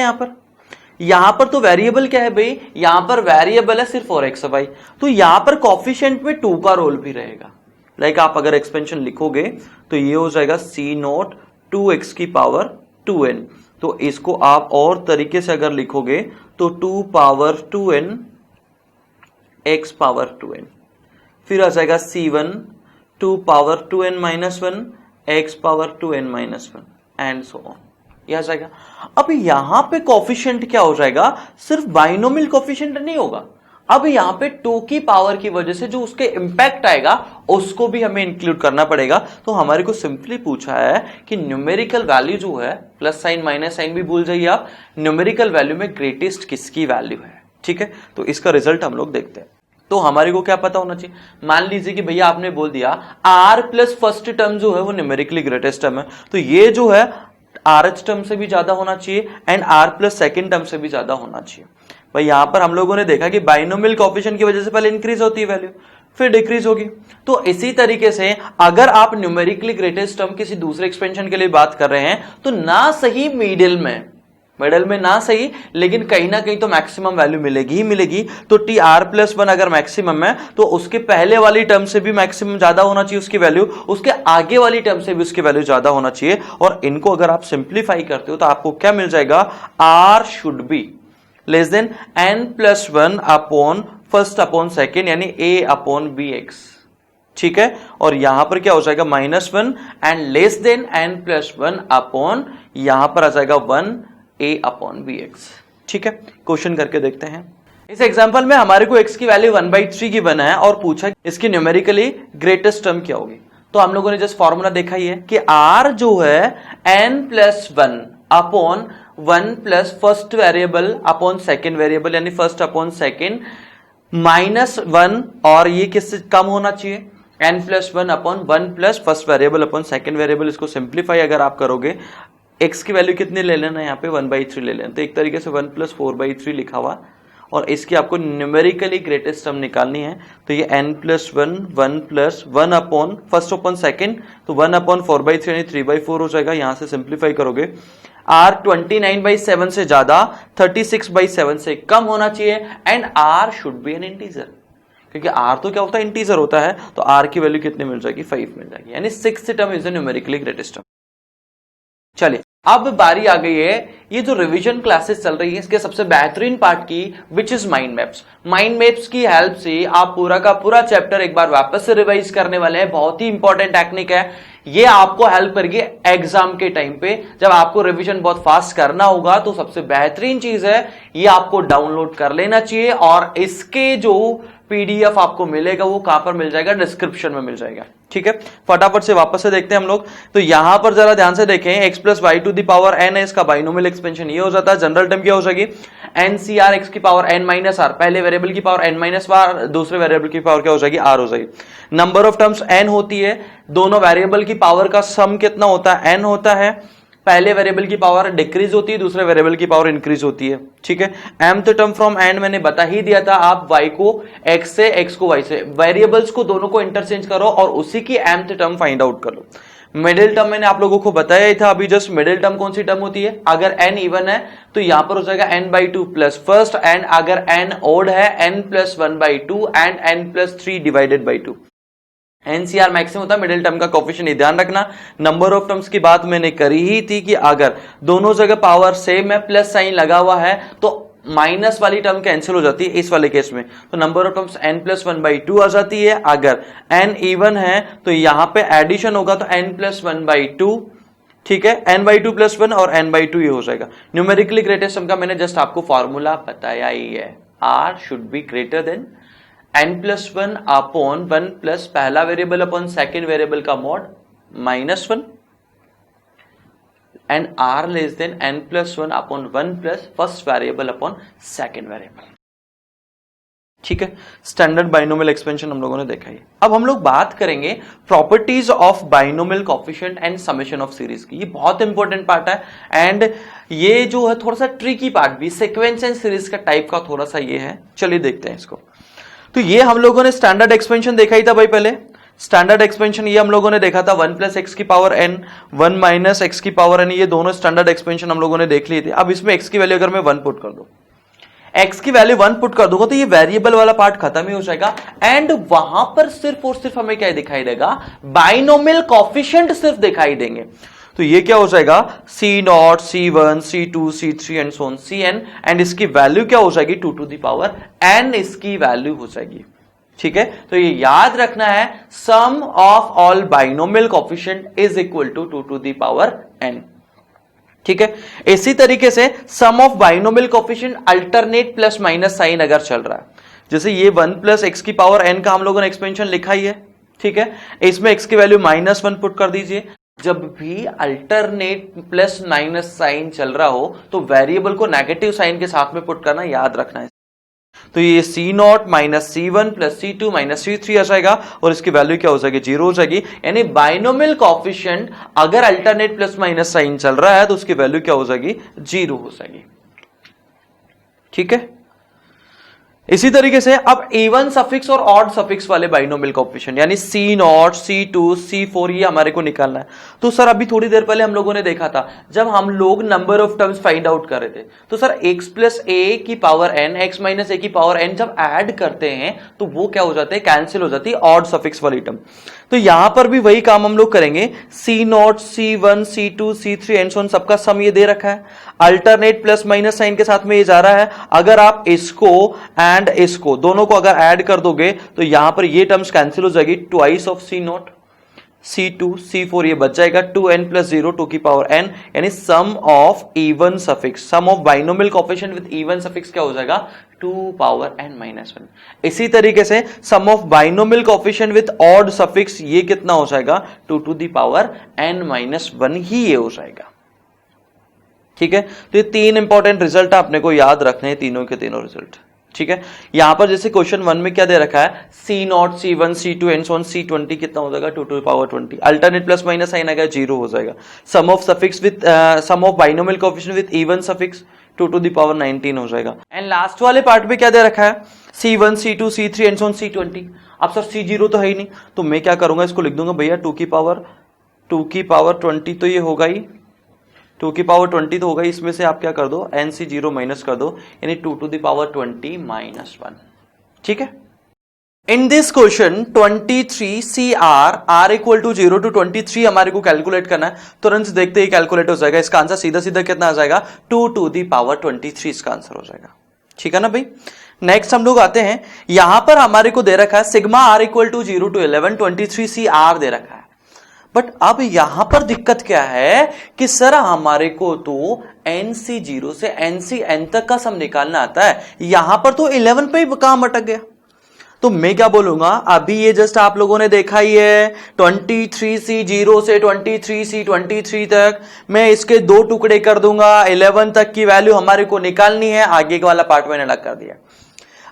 यहां पर तो वेरिएबल क्या है भाई, यहां पर वेरिएबल है सिर्फ और x वाई, तो यहां पर कॉफिशिएंट में 2 का रोल भी रहेगा। लाइक आप अगर एक्सपेंशन लिखोगे तो ये हो जाएगा c नॉट 2x की पावर 2n, तो इसको आप और तरीके से अगर लिखोगे तो 2 power 2n x power 2n, फिर आ जाएगा c1 2 power 2n minus 1 x power 2n minus 1 and so on, यह आ जाएगा। अब यहां पे कॉफिशिएंट क्या हो जाएगा, सिर्फ बाइनोमियल कॉफिशिएंट नहीं होगा, अब यहां पे 2 की पावर की वजह से जो उसके इंपैक्ट आएगा उसको भी हमें इंक्लूड करना पड़ेगा। तो हमारे को सिंपली पूछा है कि न्यूमेरिकल वैल्यू जो है, प्लस साइन माइनस साइन भी भूल जाइए आप, न्यूमेरिकल वैल्यू में ग्रेटेस्ट किसकी वैल्यू है, ठीक है। तो इसका रिजल्ट हम लोग देखते हैं। तो हमारे को क्या पता होना चाहिए, मान लीजिए कि भैया आपने बोल दिया r प्लस फर्स्ट टर्म जो है वो न्यूमेरिकली ग्रेटेस्ट टर्म है, तो ये जो है RH टर्म से भी ज्यादा होना चाहिए and r plus second term से भी ज्यादा होना चाहिए। भाई यहां पर हम लोगों ने देखा कि बाइनोमियल कोएफिशिएंट की वजह से पहले इंक्रीज होती है वैल्यू, फिर डिक्रीज होगी। तो इसी तरीके से अगर आप न्यूमेरिकली ग्रेटेस्ट टर्म किसी दूसरे एक्सपेंशन के लिए बात कर रहे हैं तो ना सही मिडिल में ना सही, लेकिन कहीं ना कहीं तो मैक्सिमम वैल्यू मिलेगी ही मिलेगी। तो टी आर प्लस 1 अगर मैक्सिमम है तो उसके पहले वाली टर्म से भी मैक्सिमम ज्यादा होना चाहिए उसकी वैल्यू, उसके आगे वाली टर्म से भी उसकी वैल्यू ज्यादा होना चाहिए। और इनको अगर आप सिंप्लीफाई करते हो तो आपको क्या मिल जाएगा, r should be less than n plus 1 upon first upon second यानी a अपॉन बी एक्स, ठीक है। और यहां पर क्या हो जाएगा -1 and less than n plus 1 upon यहां पर आ जाएगा 1 a अपॉन बी एक्स, ठीक है। क्वेश्चन करके देखते हैं। इस एग्जांपल में हमारे को x की वैल्यू 1/3 की बना है और पूछा इसकी न्यूमेरिकली ग्रेटेस्ट टर्म क्या होगी। तो हम लोगों ने जस्ट फॉर्मूला देखा ही है कि r जो है n plus 1 upon 1 plus first variable upon second variable यानी फर्स्ट अपॉन सेकेंड -1, और ये किससे कम होना चाहिए, n plus 1 upon 1 plus first variable upon second variable. इसको सिंप्लीफाई अगर आप करोगे, x की वैल्यू कितनी ले लेना है यहाँ पे 1/3 ले लेना, तो एक तरीके से 1 प्लस 4/3 लिखा हुआ, और इसकी आपको न्यूमेरिकली ग्रेटेस्ट टर्म निकालनी है। तो ये n plus 1 1 plus 1 upon first upon second, तो 1 अपॉन 4/3 यानी 3/4 हो जाएगा। यहां से सिंप्लीफाई करोगे, r 29/7 से ज्यादा 36/7 से कम होना चाहिए and r should B N integer, क्योंकि r तो क्या होता है इंटीजर होता है। तो r की वैल्यू कितनी मिल जाएगी, 5 मिल जाएगी, यानी 6th term is the numerically greatest term. चलिए अब बारी आ गई है ये जो रिवीजन क्लासेस चल रही है इसके सबसे बेहतरीन पार्ट की, which is mind maps. Mind maps की हेल्प से आप पूरा का पूरा चैप्टर एक बार वापस से रिवाइज करने वाले हैं। बहुत ही इंपॉर्टेंट टेक्निक है, ये आपको हेल्प करेगी एग्जाम के टाइम पे जब आपको रिवीजन बहुत फास्ट करना होगा। तो सबसे बेहतरीन चीज है ये आपको डाउनलोड कर लेना चाहिए, और इसके जो पीडीएफ आपको मिलेगा वो कहां पर मिल जाएगा, डिस्क्रिप्शन में मिल जाएगा, ठीक है। फटाफट से वापस से देखते हैं हम लोग। तो यहां पर जरा ध्यान से देखें, x plus y to the power n है, इसका बाइनोमियल एक्सपेंशन ये हो जाता है। जनरल टर्म क्या हो जाएगी, NCR x की पावर n माइनस r, पहले वेरिएबल की पावर n माइनस r, दूसरे वेरिएबल की पावर क्या हो जाएगी, r हो जाएगी। नंबर ऑफ टर्म्स n होती है, दोनों वेरिएबल की पावर का सम कितना होता है, n होता है। पहले वेरिएबल की पावर डिक्रीज होती है, दूसरे वेरिएबल की पावर इंक्रीज होती है, ठीक है। mth टर्म फ्रॉम n मैंने बता ही दिया था, आप y को x से, x को y से, वेरिएबल्स को दोनों को इंटरचेंज करो और उसी की mth टर्म फाइंड आउट कर लो। मिडिल टर्म मैंने आप लोगों को बताया ही था अभी जस्ट। मिडिल टर्म कौन सी टर्म होती है, अगर n इवन है तो यहां पर हो जाएगा n/2 प्लस फर्स्ट, एंड अगर n ओड है n plus 1/2 and n plus 3 divided by 2। NCR maximum होता है मिडिल टर्म का कोएफिशिएंट, ध्यान रखना। नंबर ऑफ टर्म्स की बात मैंने करी ही थी कि अगर दोनों जगह पावर सेम है, प्लस साइन लगा हुआ है, तो माइनस वाली टर्म कैंसिल हो जाती है इस वाले केस में। तो number of terms n plus 1/2 आ जाती है। अगर n इवन है तो यहां पे एडिशन होगा तो n प्लस 1/2, ठीक है। n/2 प्लस 1 और n/2 ये हो जाएगा। न्यूमेरिकली ग्रेटेस्ट टर्म का मैंने जस्ट आपको फॉर्मूला बताया ही है, r should be greater than n plus 1 upon 1 plus पहला वेरिएबल अपॉन सेकेंड वेरिएबल का mod -1, and r less than n plus 1 upon 1 plus first variable upon second variable. ठीक है, स्टैंडर्ड बाइनोमियल एक्सपेंशन हम लोगों ने देखा है। अब हम लोग बात करेंगे properties of binomial coefficient and summation of series की। ये बहुत इंपॉर्टेंट पार्ट है एंड ये जो है थोड़ा सा ट्रिकी पार्ट भी, सीक्वेंस एंड सीरीज का टाइप का थोड़ा सा ये है। चलिए देखते हैं इसको। तो ये हम लोगों ने स्टैंडर्ड एक्सपेंशन देखा ही था भाई पहले। स्टैंडर्ड एक्सपेंशन ये हम लोगों ने देखा था 1 प्लस एक्स की पावर n 1 माइनस एक्स की पावर n, ये दोनों स्टैंडर्ड एक्सपेंशन हम लोगों ने देख लिए थे। अब इसमें x की वैल्यू अगर मैं 1 पुट कर दूं, x की वैल्यू 1 पुट कर दूंगा तो ये वेरिएबल वाला पार्ट खत्म ही हो जाएगा एंड वहां पर सिर्फ और सिर्फ हमें क्या दिखाई देगा, बाइनोमियल कोएफिशिएंट सिर्फ दिखाई देंगे। तो ये क्या हो जाएगा, C0, C1, C2, C3 and so on Cn and इसकी वैल्यू क्या हो जाएगी 2 टू द पावर n इसकी वैल्यू हो जाएगी। ठीक है, तो ये याद रखना है, sum of all binomial coefficient is equal to 2 to the power n। ठीक है, इसी तरीके से sum of binomial coefficient alternate plus minus sign अगर चल रहा है, जैसे ये 1 प्लस एक्स की पावर n का हम लोगों ने एक्सपेंशन लिखा ही है। ठीक है, इसमें x की वैल्यू -1 पुट कर दीजिए। जब भी अल्टरनेट प्लस माइनस साइन चल रहा हो तो वेरिएबल को नेगेटिव साइन के साथ में पुट करना याद रखना है। तो ये C0 minus C1 plus C2 minus C3 आ जाएगा और इसकी वैल्यू क्या हो जाएगी, 0 हो जाएगी। यानी बाइनोमियल कोएफिशिएंट अगर अल्टरनेट प्लस माइनस साइन चल रहा है तो उसकी वैल्यू क्या हो जाएगी, 0 हो जाएगी। ठीक है, इसी तरीके से अब इवन सफिक्स और ऑड सफिक्स वाले बाइनोमियल कोएफिशिएंट यानी C0, C2, C4 ये हमारे को निकालना है। तो सर अभी थोड़ी देर पहले हम लोगों ने देखा था जब हम लोग number of terms find out कर रहे थे, तो सर x प्लस ए की पावर n, x माइनस ए की पावर n जब ऐड करते हैं तो वो क्या हो जाते हैं, कैंसिल हो जाती है ऑड सफिक्स वाली टर्म। तो यहां पर भी वही काम हम लोग करेंगे। C0, C1, C2, C3 and so on सबका सम ये दे रखा है, अल्टरनेट प्लस माइनस साइन के साथ में ये जा रहा है। अगर आप इसको एंड इसको दोनों को अगर ऐड कर दोगे तो यहां पर ये टर्म्स कैंसिल हो जाएगी, twice of C0, C2, C4 ये बच जाएगा 2n प्लस 0 2 की पावर n, यानी sum of even suffix, sum of binomial coefficient with even suffix क्या हो जाएगा, 2 पावर n माइनस 1। इसी तरीके से sum of binomial coefficient with odd suffix ये कितना हो जाएगा, 2 to the power n minus 1 ही ये हो जाएगा। ठीक है, तो ये तीन इंपॉर्टेंट रिजल्ट आपने को याद रखने हैं, तीनों के तीनों रिजल्ट। ठीक है, यहां पर जैसे क्वेश्चन 1 में क्या दे रखा है, C0, C1, C2 and so on C20 कितना हो जाएगा, 2 to the power 20। Alternate plus minus sign आएगा, 0 हो जाएगा। Sum of suffix with sum of binomial coefficient with even suffix 2 to the power 19 हो जाएगा। एंड लास्ट वाले पार्ट में क्या दे रखा है, C1, C2, C3 and so on C20। अब सर C0 तो है ही नहीं, तो मैं क्या करूंगा, इसको लिख दूंगा भैया 2 की पावर 20 तो ये होगा ही, 2 की पावर 20 तो होगा, इसमें से आप क्या कर दो, NC0 माइनस कर दो, यानी 2 टू द पावर 20 माइनस 1। ठीक है, in this question 23CR R equal to 0 to 23 हमारे को कैलकुलेट करना है। तुरंत देखते ही कैलकुलेट हो जाएगा, इसका आंसर सीधा सीधा कितना आ जाएगा, 2 टू द पावर 23 इसका आंसर हो जाएगा। ठीक है ना भाई। नेक्स्ट हम लोग आते हैं, यहां पर हमारे को दे रखा है sigma R equal to 0 to 11 23CR दे रखा है। बट अब यहां पर दिक्कत क्या है कि सर हमारे को तो NC0 से NCN तक का सम निकालना आता है, यहां पर तो 11 पे ही काम अटक गया। तो मैं क्या बोलूंगा, अभी ये जस्ट आप लोगों ने देखा ही है 23C0 से 23C23 तक, मैं इसके 2 टुकड़े कर दूंगा, 11 तक की वैल्यू हमारे को निकालनी है, आगे का वाला पार्ट मैंने अलग कर दिया।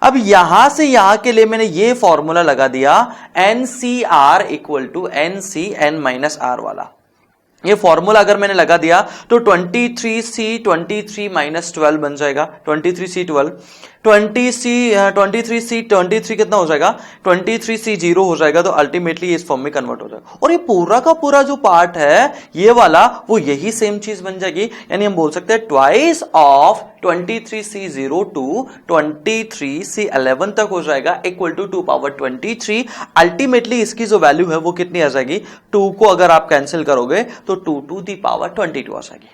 अब यहां से यहां के लिए मैंने ये फॉर्मूला लगा दिया, NCR equal to NCN minus R वाला। ये फॉर्मूला अगर मैंने लगा दिया तो 23C23 माइनस 12 बन जाएगा, 23C12, 23C23 कितना हो जाएगा, 23C0 हो जाएगा। तो अल्टीमेटली इस फॉर्म में कन्वर्ट हो जाएगा और ये पूरा का पूरा जो पार्ट है ये वाला, वो यही सेम चीज बन जाएगी। यानी हम बोल सकते हैं twice of 23C0 to 23C11 तक हो जाएगा, इक्वल टू 2 पावर 23। अल्टीमेटली इसकी जो वैल्यू है वो कितनी आ जाएगी, 2 को अगर आप कैंसिल करोगे तो 2 टू दी पावर 22 आ जाएगी।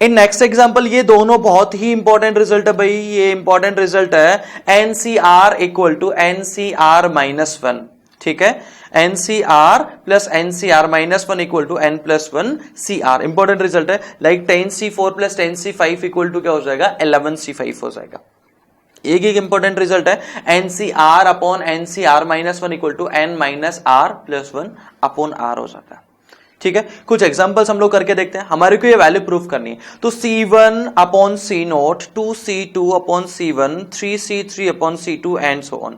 इन नेक्स्ट एग्जांपल, ये दोनों बहुत ही इंपॉर्टेंट रिजल्ट है भाई, ये इंपॉर्टेंट रिजल्ट है, NCR equal to NCR minus 1। ठीक है, NCR plus NCR minus 1 equal to N plus 1 CR। Important result है, like 10C4 plus 10C5 equal to क्या हो जाएगा, 11C5 हो जाएगा। एक इंपॉर्टेंट रिजल्ट है, NCR upon NCR minus 1 equal to N minus R plus 1 upon R हो जाता है। ठीक है, कुछ एग्जांपल्स हम लोग करके देखते हैं, हमारे को ये वैल्यू प्रूफ करनी है। तो C1 upon C0, 2C2 upon C1, 3C3 upon C2 and so on.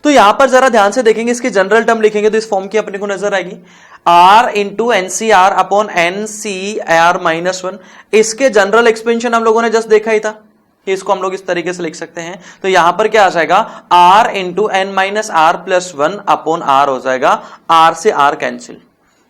तो यहां पर जरा ध्यान से देखेंगे, इसकी जनरल टर्म लिखेंगे तो इस फॉर्म की अपने को नजर आएगी, R into NCR upon NCR minus 1। इसके जनरल एक्सपेंशन हम लोगों ने जस्ट देखा ही था, इसको हम लोग इस तरीके से लिख सकते हैं। तो यहां पर क्या आ जाएगा, R into N minus R plus 1 upon R हो जाएगा, R से R कैंसिल,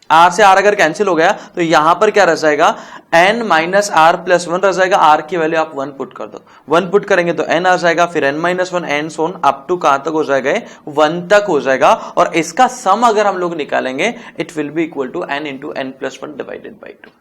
R से R अगर कैंसिल हो गया तो यहां पर क्या रह जाएगा, N माइनस R प्लस 1 रह जाएगा, R की वैल्यू आप 1 पुट कर दो, 1 पुट करेंगे तो N आ जाएगा, फिर N minus 1 and so on up to कहां तक हो जाएगा, 1 तक हो जाएगा। और इसका सम अगर हम लोग निकालेंगे it will be equal to N into N plus 1 divided by 2।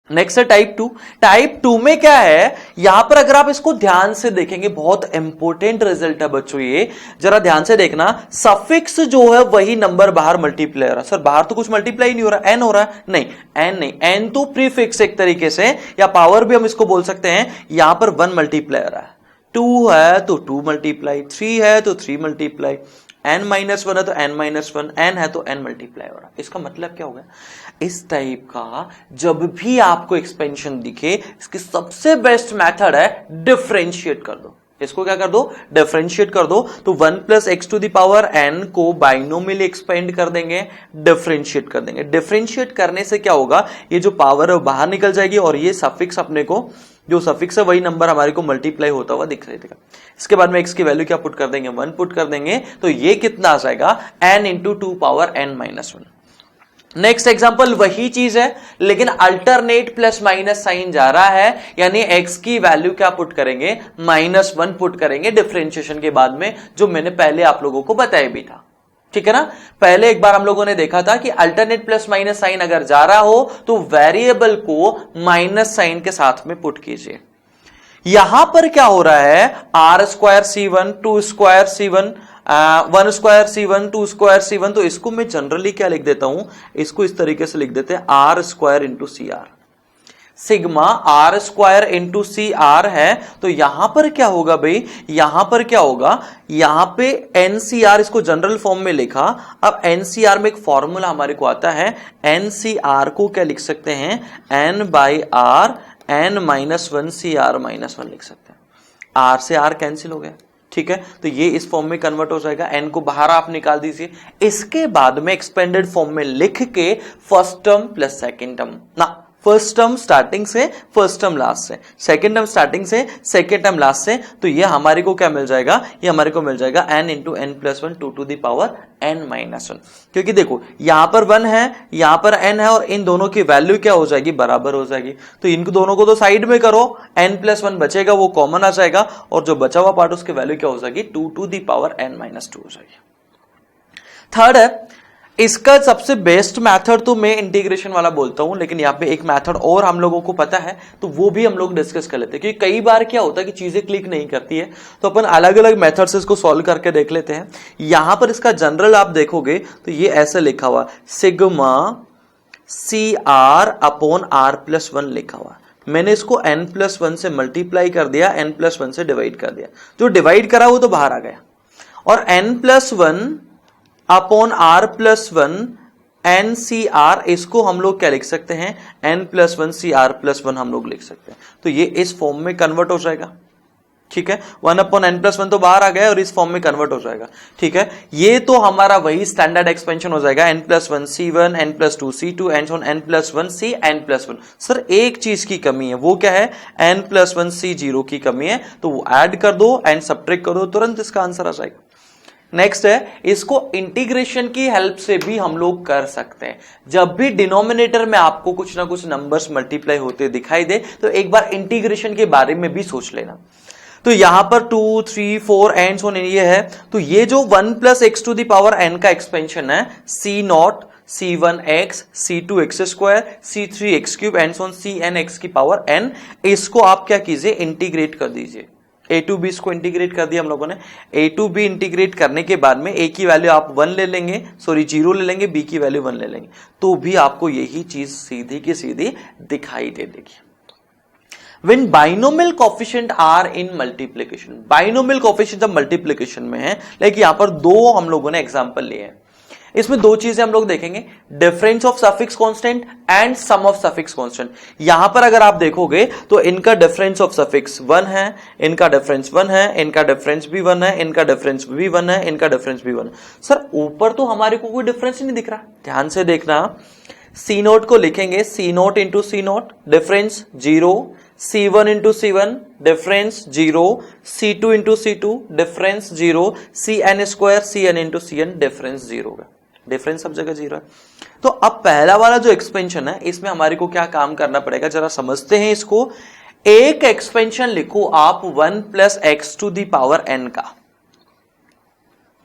Next है टाइप 2। टाइप 2 में क्या है, यहां पर अगर आप इसको ध्यान से देखेंगे बहुत इंपॉर्टेंट रिजल्ट है बच्चों, ये जरा ध्यान से देखना, सफिक्स जो है वही नंबर बाहर मल्टीप्लाई हो रहा है। सर बाहर तो कुछ मल्टीप्लाई नहीं हो रहा, एन हो रहा है, नहीं एन नहीं, एन तो प्रीफिक्स एक तरीके से, या पावर भी हम इसको बोल सकते हैं। यहां पर 1 मल्टीप्लाई हो रहा है, 2 है तो 2 मल्टीप्लाई, 3 है तो 3 मल्टीप्लाई, n माइनस 1 है तो n माइनस 1, n है तो n मल्टीप्लाई हो रहा है। इसका मतलब क्या होगा, इस टाइप का जब भी आपको एक्सपेंशन दिखे, इसकी सबसे बेस्ट मेथड है डिफरेंशिएट कर दो। इसको क्या कर दो, डिफरेंशिएट कर दो। तो 1 plus x to the power n को बाइनोमियली एक्सपेंड कर देंगे, डिफरेंशिएट कर देंगे। डिफरेंशिएट करने से क्या होगा, ये जो पावर है वो बाहर निकल जाएगी और ये सफिक्स अपने को, जो सफिक्स है वही नंबर हमारे को मल्टीप्लाई होता हुआ दिख रहेगा। इसके बाद में x की वैल्यू क्या पुट कर देंगे, 1 पुट कर देंगे, तो ये कितना आ जाएगा, n into 2 power n minus 1। Next example वही चीज है लेकिन अल्टरनेट प्लस माइनस साइन जा रहा है, यानी x की वैल्यू क्या पुट करेंगे, -1 पुट करेंगे डिफरेंशिएशन के बाद में, जो मैंने पहले आप लोगों को बताया भी था। ठीक है ना, पहले एक बार हम लोगों ने देखा था कि अल्टरनेट प्लस माइनस साइन अगर जा रहा हो तो वेरिएबल को माइनस साइन के साथ में पुट कीजिए। यहां पर क्या हो रहा है, R square C1, 2 square C1, 1 square C1, 2 square C1, तो इसको मैं जनरली क्या लिख देता हूं, इसको इस तरीके से लिख देते हैं R square into CR, sigma R square into CR है। तो यहां पर क्या होगा भाई, यहां पर क्या होगा, यहां पे NCR इसको जनरल फॉर्म में लिखा। अब NCR में एक फॉर्मूला हमारे को आता है, NCR को क्या लिख सकते हैं, N by R N minus 1 CR minus 1 लिख सकते हैं। R से R कैंसिल हो गया, ठीक है, तो ये इस फॉर्म में कन्वर्ट हो जाएगा, n को बाहर आप निकाल दीजिए। इसके बाद में एक्सपेंडेड फॉर्म में लिख के first term plus second term, ना फर्स्ट टर्म स्टार्टिंग से फर्स्ट टर्म लास्ट से, सेकेंड टर्म स्टार्टिंग से सेकेंड टर्म लास्ट से, तो ये हमारे को क्या मिल जाएगा, ये हमारे को मिल जाएगा n into n plus 1 2 to the power n minus 1। क्योंकि देखो यहां पर 1 है, यहां पर n है, और इन दोनों की वैल्यू क्या हो जाएगी, बराबर हो जाएगी। तो इन दोनों को तो साइड में करो, n प्लस 1 बचेगा, वो कॉमन आ जाएगा, और जो बचा हुआ पार्ट उसकी वैल्यू क्या हो जाएगी, 2 to the power n minus 2 हो जाएगी। थर्ड है, इसका सबसे बेस्ट मेथड तो मैं इंटीग्रेशन वाला बोलता हूं, लेकिन यहां पे एक मेथड और हम लोगों को पता है, तो वो भी हम लोग डिस्कस कर लेते हैं। क्योंकि कई बार क्या होता है कि चीजें क्लिक नहीं करती है, तो अपन अलग अलग मेथड से इसको सॉल्व करके देख लेते हैं। यहां पर इसका जनरल आप देखोगे तो ये ऐसे लिखा हुआ, sigma CR upon R plus 1 लिखा हुआ। मैंने इसको n प्लस 1 से मल्टीप्लाई कर दिया, n प्लस 1 से डिवाइड कर दिया, जो डिवाइड करा वो तो बाहर आ गया, और n plus 1 upon R plus 1 NCR, इसको हम लोग क्या लिख सकते हैं, n प्लस 1 CR प्लस 1 हम लोग लिख सकते हैं। तो ये इस फॉर्म में कन्वर्ट हो जाएगा, ठीक है, 1 अपॉन n प्लस 1 तो बाहर आ गया और इस फॉर्म में कन्वर्ट हो जाएगा, ठीक है। ये तो हमारा वही स्टैंडर्ड एक्सपेंशन हो जाएगा, n plus 1 C1, n plus 2 C2, n plus 1 C, n plus 1। Sir एक चीज की कमी है, वो क्या है, n प्लस 1 C0 की कमी है, तो वो ऐड कर दो एंड सब्ट्रैक्ट कर दो, तुरंत इसका आंसर आ जाएगा। नेक्स्ट है, इसको इंटीग्रेशन की हेल्प से भी हम लोग कर सकते हैं। जब भी डिनोमिनेटर में आपको कुछ ना कुछ नंबर्स मल्टीप्लाई होते दिखाई दे तो एक बार इंटीग्रेशन के बारे में भी सोच लेना। तो यहां पर 2, 3, 4 एंड सो ये है, तो ये जो 1 plus x to the power n का एक्सपेंशन है, C0 C1x C2x square C3x cube and so CnX की पावर n, इसको आप क्या कीजिए, इंटीग्रेट कर दीजिए। a टू b को इंटीग्रेट कर दिया हम लोगों ने, a टू b इंटीग्रेट करने के बाद में a की वैल्यू आप 1 ले लेंगे, सॉरी 0 ले लेंगे, b की वैल्यू 1 ले लेंगे, तो भी आपको यही चीज सीधी की सीधी दिखाई दे देगी। When binomial coefficient are in multiplication, binomial coefficient जब मल्टीप्लीकेशन में है, लाइक यहां पर दो हम लोगों ने एग्जांपल लिए हैं। इसमें दो चीजें हम लोग देखेंगे, difference of suffix constant and sum of suffix constant. यहां पर अगर आप देखोगे तो इनका डिफरेंस ऑफ सफिक्स 1 है, इनका डिफरेंस 1 है, इनका डिफरेंस भी 1 है, इनका डिफरेंस भी 1 है, इनका डिफरेंस भी 1 है। सर ऊपर तो हमारे को कोई डिफरेंस ही नहीं दिख रहा, ध्यान से देखना। सी नोट को लिखेंगे C naught into C naught, difference 0, C1 into C1 difference 0, C2 into C2 difference 0, Cn square Cn into Cn difference 0 है, डिफरेंस सब जगह 0 है। तो अब पहला वाला जो एक्सपेंशन है इसमें हमारे को क्या काम करना पड़ेगा, जरा समझते हैं इसको। एक एक्सपेंशन लिखो आप 1 plus x to the power n का,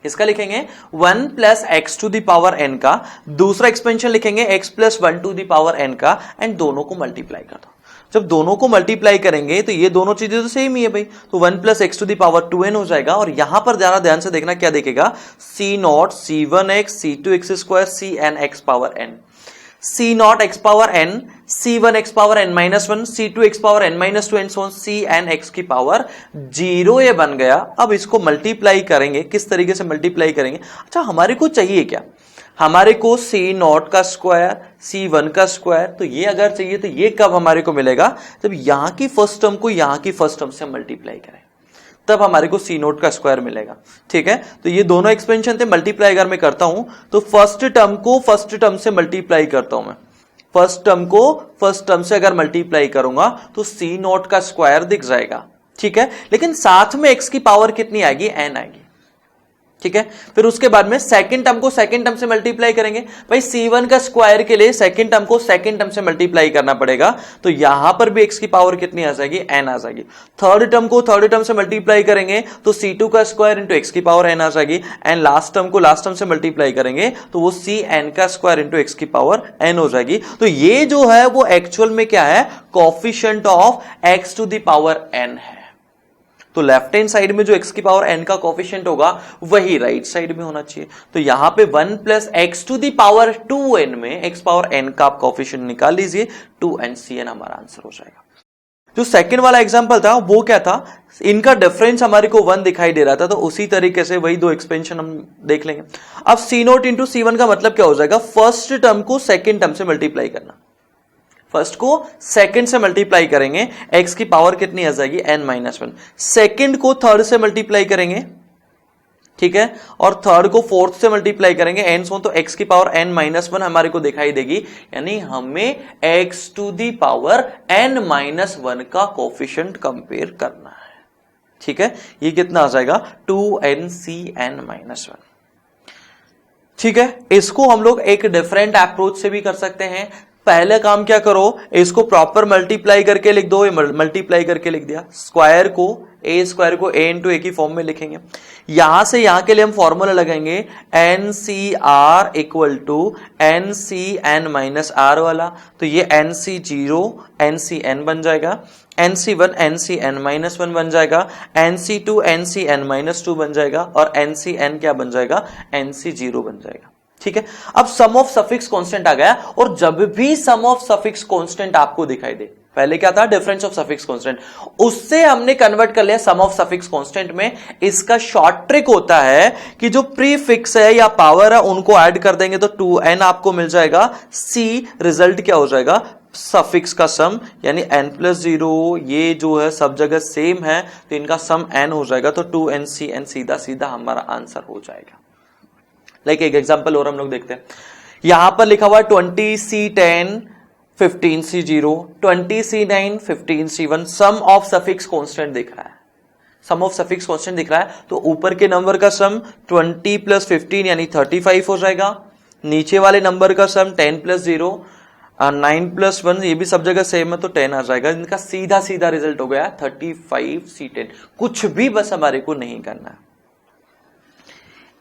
इसका लिखेंगे 1 plus x to the power n का, दूसरा एक्सपेंशन लिखेंगे x plus 1 to the power n का, एंड दोनों को मल्टीप्लाई कर दो। जब दोनों को मल्टीप्लाई करेंगे तो ये दोनों चीजें तो सेम ही है भाई, तो 1 plus x to the power 2n हो जाएगा। और यहां पर जरा ध्यान से देखना क्या देखेगा, C naught C1x C2x square Cn x power n, C naught x power n, C1 x power n minus 1, C2 x power n minus 2 and so on Cn x की पावर 0 ये बन गया। अब इसको मल्टीप्लाई करेंगे, किस तरीके से मल्टीप्लाई करेंगे, अच्छा हमारे को चाहिए क्या, हमारे को सी नॉट का स्क्वायर C1 का स्क्वायर, तो ये अगर चाहिए तो ये कब हमारे को मिलेगा, जब यहां की फर्स्ट टर्म को यहां की फर्स्ट टर्म से मल्टीप्लाई करें, तब हमारे को सी नोट का स्क्वायर मिलेगा। ठीक है, तो ये दोनों एक्सपेंशन थे, मल्टीप्लाई अगर मैं करता हूं तो फर्स्ट टर्म को फर्स्ट टर्म से मल्टीप्लाई करता हूं मैं, फर्स्ट टर्म को फर्स्ट टर्म से अगर मल्टीप्लाई करूंगा तो सी नोट का स्क्वायर दिख जाएगा। ठीक है, लेकिन साथ में एक्स की पावर कितनी आएगी, एन आएगी। ठीक है, फिर उसके बाद में सेकंड टर्म को सेकंड टर्म से मल्टीप्लाई करेंगे, भाई C1 का स्क्वायर के लिए सेकंड टर्म को सेकंड टर्म से मल्टीप्लाई करना पड़ेगा, तो यहां पर भी x की पावर कितनी आ जाएगी, n आ जाएगी। थर्ड टर्म को थर्ड टर्म से मल्टीप्लाई करेंगे तो C2 का स्क्वायर इंटू x की पावर n आ जाएगी, एंड लास्ट टर्म को लास्ट टर्म से मल्टीप्लाई करेंगे तो वो Cn का स्क्वायर इंटू x की पावर n हो जाएगी। तो ये जो है वो एक्चुअल में क्या है, coefficient of x to the power n है। तो लेफ्ट हैंड साइड में जो x की पावर n का कोफिशिएंट होगा वही राइट साइड में होना चाहिए। तो यहां पे 1 plus x to the power 2n में x पावर n का आप कोफिशिएंट निकाल लीजिए, 2nCn हमारा आंसर हो जाएगा। जो सेकंड वाला एग्जांपल था वो क्या था, इनका डिफरेंस हमारे को 1 दिखाई दे रहा था, तो उसी तरीके से वही दो एक्सपेंशन हम देख लेंगे। अब सी नोट इंटू C1 का मतलब क्या हो जाएगा, फर्स्ट टर्म को सेकेंड टर्म से मल्टीप्लाई करना, फर्स्ट को सेकंड से मल्टीप्लाई करेंगे, x की पावर कितनी आ जाएगी, n माइनस 1, सेकेंड को थर्ड से मल्टीप्लाई करेंगे, ठीक है, और थर्ड को फोर्थ से मल्टीप्लाई करेंगे, एन सो, तो x की पावर n माइनस 1 हमारे को दिखाई देगी, यानी हमें x to the power n minus 1 का कोफिशिएंट कंपेयर करना है। ठीक है, ये कितना आ जाएगा, 2nCn माइनस 1। ठीक है, इसको हम लोग एक डिफरेंट अप्रोच से भी कर सकते हैं। पहले काम क्या करो, इसको प्रॉपर मल्टीप्लाई करके लिख दो, मल्टीप्लाई करके लिख दिया, स्क्वायर को a इंटू ए की फॉर्म में लिखेंगे। यहां से यहां के लिए हम फॉर्मूला लगाएंगे NCR equal to NCn minus r वाला, तो ये NC0 NCn बन जाएगा, NC1 NCn माइनस 1 बन जाएगा, NC2 NCn माइनस 2 बन जाएगा, और NCn क्या बन जाएगा, NC0 बन जाएगा। ठीक है, अब सम ऑफ सफिक्स कांस्टेंट आ गया, और जब भी सम ऑफ सफिक्स कांस्टेंट आपको दिखाई दे, पहले क्या था, डिफरेंस ऑफ सफिक्स कांस्टेंट, उससे हमने कन्वर्ट कर लिया सम ऑफ सफिक्स कांस्टेंट में। इसका शॉर्ट ट्रिक होता है कि जो प्रीफिक्स है या पावर है उनको ऐड कर देंगे तो 2n आपको मिल जाएगा, c रिजल्ट क्या हो जाएगा, सफिक्स का सम, यानी n प्लस 0, ये जो है सब जगह सेम है तो इनका सम n हो जाएगा, तो 2nCn सीधा सीधा हमारा आंसर हो जाएगा। लाइक एक एग्जांपल और हम लोग देखते हैं, यहां पर लिखा हुआ 20C10 15C0 20C9 15C1, some of suffix constant दिख रहा है, सम ऑफ सफिक्स कांस्टेंट दिख रहा है, तो ऊपर के नंबर का सम 20 प्लस 15 यानी 35 हो जाएगा, नीचे वाले नंबर का सम 10 प्लस 0 9 प्लस 1, ये भी सब जगह सेम है तो 10 आ जाएगा। इनका सीधा सीधा रिजल्ट हो गया 35C10, कुछ भी बस हमारे को नहीं करना है।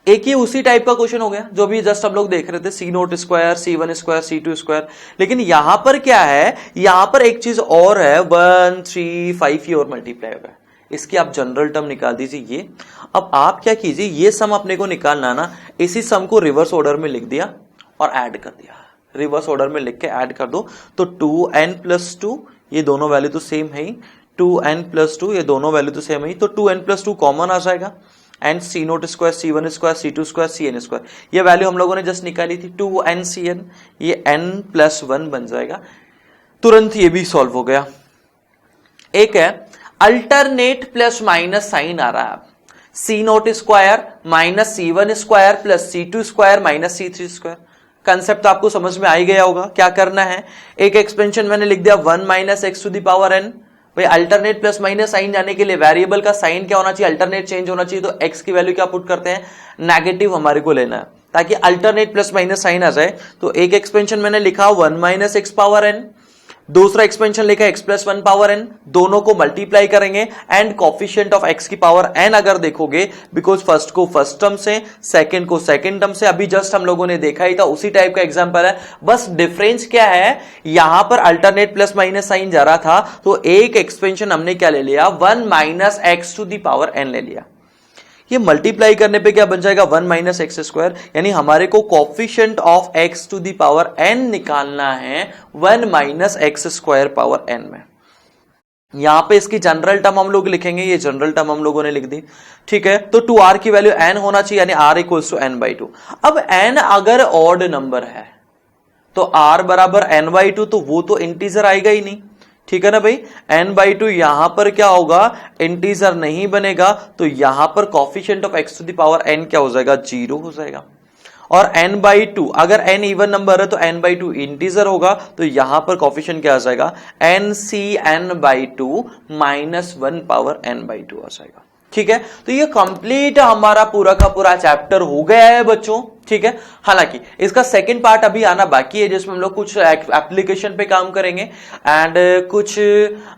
एक ही उसी टाइप का क्वेश्चन हो गया जो भी जस्ट हम लोग देख रहे थे, C naught square C1 square C2 square, लेकिन यहां पर क्या है, यहां पर एक चीज और है, 1 3 5 ये और मल्टीप्लाई हो गया, इसकी आप जनरल टर्म निकाल दीजिए ये। अब आप क्या कीजिए, ये सम अपने को निकालना ना, इसी सम को रिवर्स ऑर्डर में लिख दिया और ऐड कर दिया, रिवर्स ऑर्डर में लिख के ऐड कर दो, तो 2n प्लस 2, ये दोनों वैल्यू तो सेम है ही, 2n प्लस 2 ये दोनों वैल्यू तो सेम है ही, तो 2n प्लस 2 कॉमन आ जाएगा, and C naught square, C one square, C two square, C n square, ये वैल्यू हम लोगों ने जस्ट निकाली थी 2n ये n+1 बन जाएगा। तुरंत ये भी सॉल्व हो गया। एक है अल्टरनेट प्लस माइनस साइन आ रहा है, C naught square minus C one square plus C two square minus C three square. Concept आपको समझ में आ ही गया होगा। क्या करना है, एक एक्सपेंशन मैंने लिख दिया 1 minus x to the power n. भाई अल्टरनेट प्लस माइनस साइन जाने के लिए वेरिएबल का साइन क्या होना चाहिए, अल्टरनेट चेंज होना चाहिए। तो एक्स की वैल्यू क्या पुट करते हैं, नेगेटिव हमारे को लेना है ताकि अल्टरनेट प्लस माइनस साइन आ जाए। तो एक एक्सपेंशन मैंने लिखा 1 माइनस एक्स पावर एन, दूसरा एक्सपेंशन लिखा x प्लस 1 पावर n, दोनों को मल्टीप्लाई करेंगे एंड कॉफिशिएंट ऑफ x की पावर n अगर देखोगे, बिकॉज फर्स्ट को फर्स्ट टर्म से, सेकंड को सेकंड टर्म से, अभी जस्ट हम लोगों ने देखा ही था, उसी टाइप का एग्जांपल है। बस डिफरेंस क्या है, यहां पर अल्टरनेट प्लस माइनस साइन जा रहा था तो एक एक्सपेंशन हमने क्या ले लिया, 1 minus x to the power n ले लिया। ये मल्टीप्लाई करने पे क्या बन जाएगा, 1 माइनस एक्स स्क्वायर, यानी हमारे को coefficient of x to the power n निकालना है 1 minus x square power n में। यहां पे इसकी जनरल टर्म हम लोग लिखेंगे, ये जनरल टर्म हम लोगों ने लिख दी, ठीक है। तो 2r की वैल्यू n होना चाहिए, यानी r इक्वल्स टू n/2। अब n अगर ऑड नंबर है तो r बराबर n/2, तो वो तो इंटीजर आएगा ही नहीं, ठीक है ना भाई। n/2 यहां पर क्या होगा, इंटीजर नहीं बनेगा, तो यहां पर coefficient of x to the power n क्या हो जाएगा, 0 हो जाएगा। और n/2 अगर n इवन नंबर है तो n/2 इंटीजर होगा, तो यहां पर कॉफिशिएंट क्या आ जाएगा, ncn/2 माइनस 1 पावर n/2 आ जाएगा, ठीक है। तो ये कंप्लीट हमारा पूरा का पूरा चैप्टर हो गया है बच्चों, ठीक है। हालांकि इसका सेकंड पार्ट अभी आना बाकी है, जिसमें हम लोग कुछ एप्लीकेशन पे काम करेंगे एंड कुछ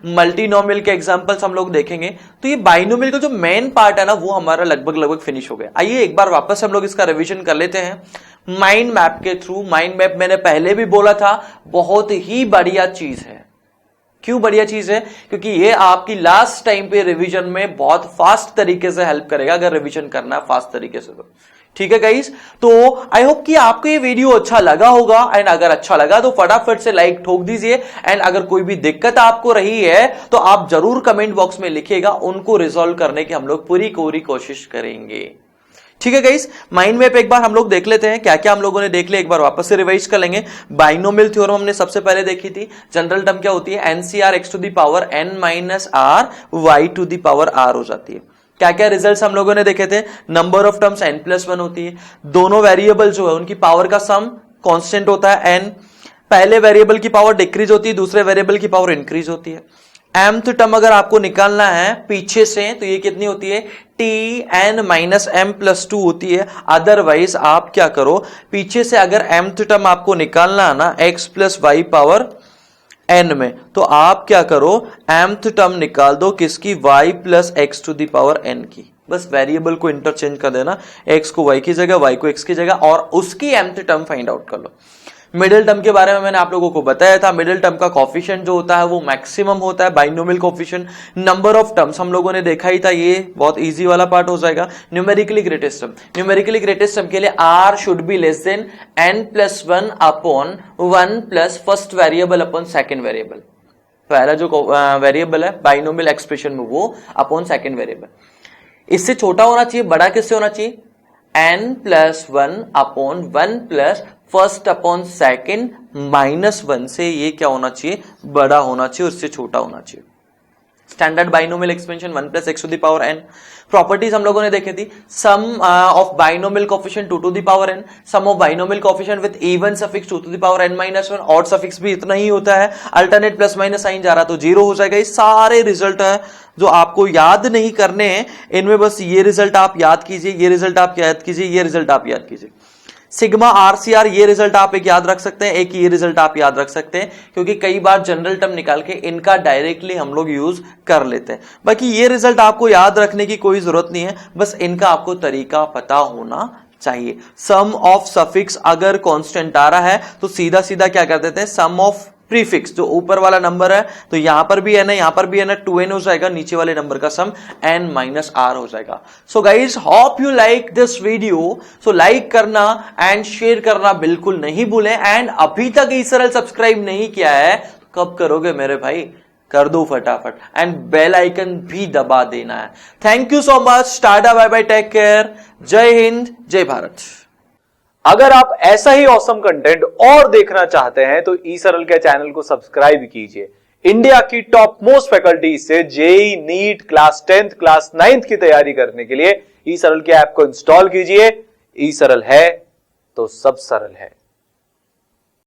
मल्टीनोमियल के एग्जांपल्स हम लोग देखेंगे। तो ये बाइनोमियल का जो मेन पार्ट है ना, वो हमारा लगभग फिनिश हो गया। आइए एक बार वापस हम लोग इसका रिवीजन कर लेते हैं माइंड मैप के थ्रू। माइंड मैप मैंने पहले भी बोला था, बहुत ही बढ़िया चीज है। क्यों बढ़िया चीज है, क्योंकि ये आपकी लास्ट टाइम पे रिवीजन में बहुत फास्ट तरीके से हेल्प करेगा, अगर रिवीजन करना है फास्ट तरीके से तो, ठीक है गाइस। तो आई होप कि आपको ये वीडियो अच्छा लगा होगा, एंड अगर अच्छा लगा तो फटाफट से लाइक ठोक दीजिए। एंड अगर कोई भी दिक्कत आपको रही है तो आप जरूर कमेंट बॉक्स में लिखिएगा, उनको रिजॉल्व करने की हम लोग पूरी कोशिश करेंगे, ठीक है गाइस। माइंड मैप एक बार हम लोग देख लेते हैं, क्या क्या हम लोगों ने देख लिया, एक बार वापस से रिवाइज कर लेंगे। बाइनोमियल थ्योरम हमने सबसे पहले देखी थी, जनरल टर्म क्या होती है, n C r x to the power n minus r y to the power r हो जाती है। क्या क्या रिजल्ट्स हम लोगों ने देखे थे, नंबर ऑफ टर्म्स n+1 होती है, दोनों वेरिएबल जो है उनकी पावर का सम कांस्टेंट होता है n, पहले वेरिएबल की पावर डिक्रीज होती है, दूसरे वेरिएबल की पावर इंक्रीज होती है। mth टर्म अगर आपको निकालना है पीछे से तो ये कितनी होती है, tn माइनस m+2 होती है। अदरवाइज आप क्या करो, पीछे से अगर mth टर्म आपको निकालना है ना x plus y power n में, तो आप क्या करो, mth टर्म निकाल दो किसकी, y plus x to the power n की। बस वेरिएबल को इंटरचेंज कर देना, x को y की जगह, y को x की जगह, और उसकी mth टर्म फाइंड आउट कर लो। मिडिल टर्म के बारे में मैंने आप लोगों को बताया था, मिडिल टर्म का कोफिशिएंट जो होता है वो मैक्सिमम होता है, binomial coefficient. Number of terms हम लोगों ने देखा ही था, ये बहुत इजी वाला पार्ट हो जाएगा। Numerically greatest term, numerically greatest term के लिए r should be less then n+1 upon 1 plus first variable upon second variable. पहला जो वेरिएबल है बाइनोमियल एक्सप्रेशन में वो अपॉन सेकंड वेरिएबल, इससे छोटा होना चाहिए, बड़ा किससे होना चाहिए, n+1 upon 1 plus first upon second minus 1 से ये क्या होना चाहिए, बड़ा होना चाहिए, उससे छोटा होना चाहिए। Standard binomial expansion 1 plus x to the power n। Properties हम लोगों ने देखी थी, sum of binomial coefficient 2 to the power n, sum of binomial coefficient with even suffix 2 to the power n minus 1, odd suffix भी इतना ही होता है, alternate plus minus sign जा रहा तो 0 हो जाएगा। ये सारे रिजल्ट है जो आपको याद नहीं करने हैं, इनमें बस ये रिजल्ट आप याद कीजिए, ये रिजल्ट आप याद कीजिए, ये रिजल्ट आप याद कीजिए। सिग्मा RCR ये रिजल्ट आप एक याद रख सकते हैं, एक ये रिजल्ट आप याद रख सकते हैं, क्योंकि कई बार जनरल टर्म निकाल के इनका डायरेक्टली हम लोग यूज कर लेते हैं। बाकी ये रिजल्ट आपको याद रखने की कोई जरूरत नहीं है, बस इनका आपको तरीका पता होना चाहिए। सम ऑफ सफिक्स अगर कांस्टेंट आ रहा है तो सीधा सीधा क्या कर देते हैं, सम ऑफ प्रीफिक्स जो ऊपर वाला नंबर है, तो यहां पर भी n है, यहां पर भी n है, 2n हो जाएगा, नीचे वाले नंबर का सम n माइनस r हो जाएगा। So guys hope you like this video, so like करना एंड शेयर करना बिल्कुल नहीं भूलें। एंड अभी तक इस सरल सब्सक्राइब नहीं किया है, कब करोगे मेरे भाई, कर दो फटाफट एंड बेल आइकन भी दबा देना है। Thank you so much. Tata bye bye, take care, जय हिंद, जय भारत। अगर आप ऐसा ही ऑसम कंटेंट और देखना चाहते हैं तो ई सरल के चैनल को सब्सक्राइब कीजिए। इंडिया की टॉप मोस्ट फैकल्टी से JEE, NEET, class 10th, class 9th की तैयारी करने के लिए ई सरल के ऐप को इंस्टॉल कीजिए। ई सरल है तो सब सरल है।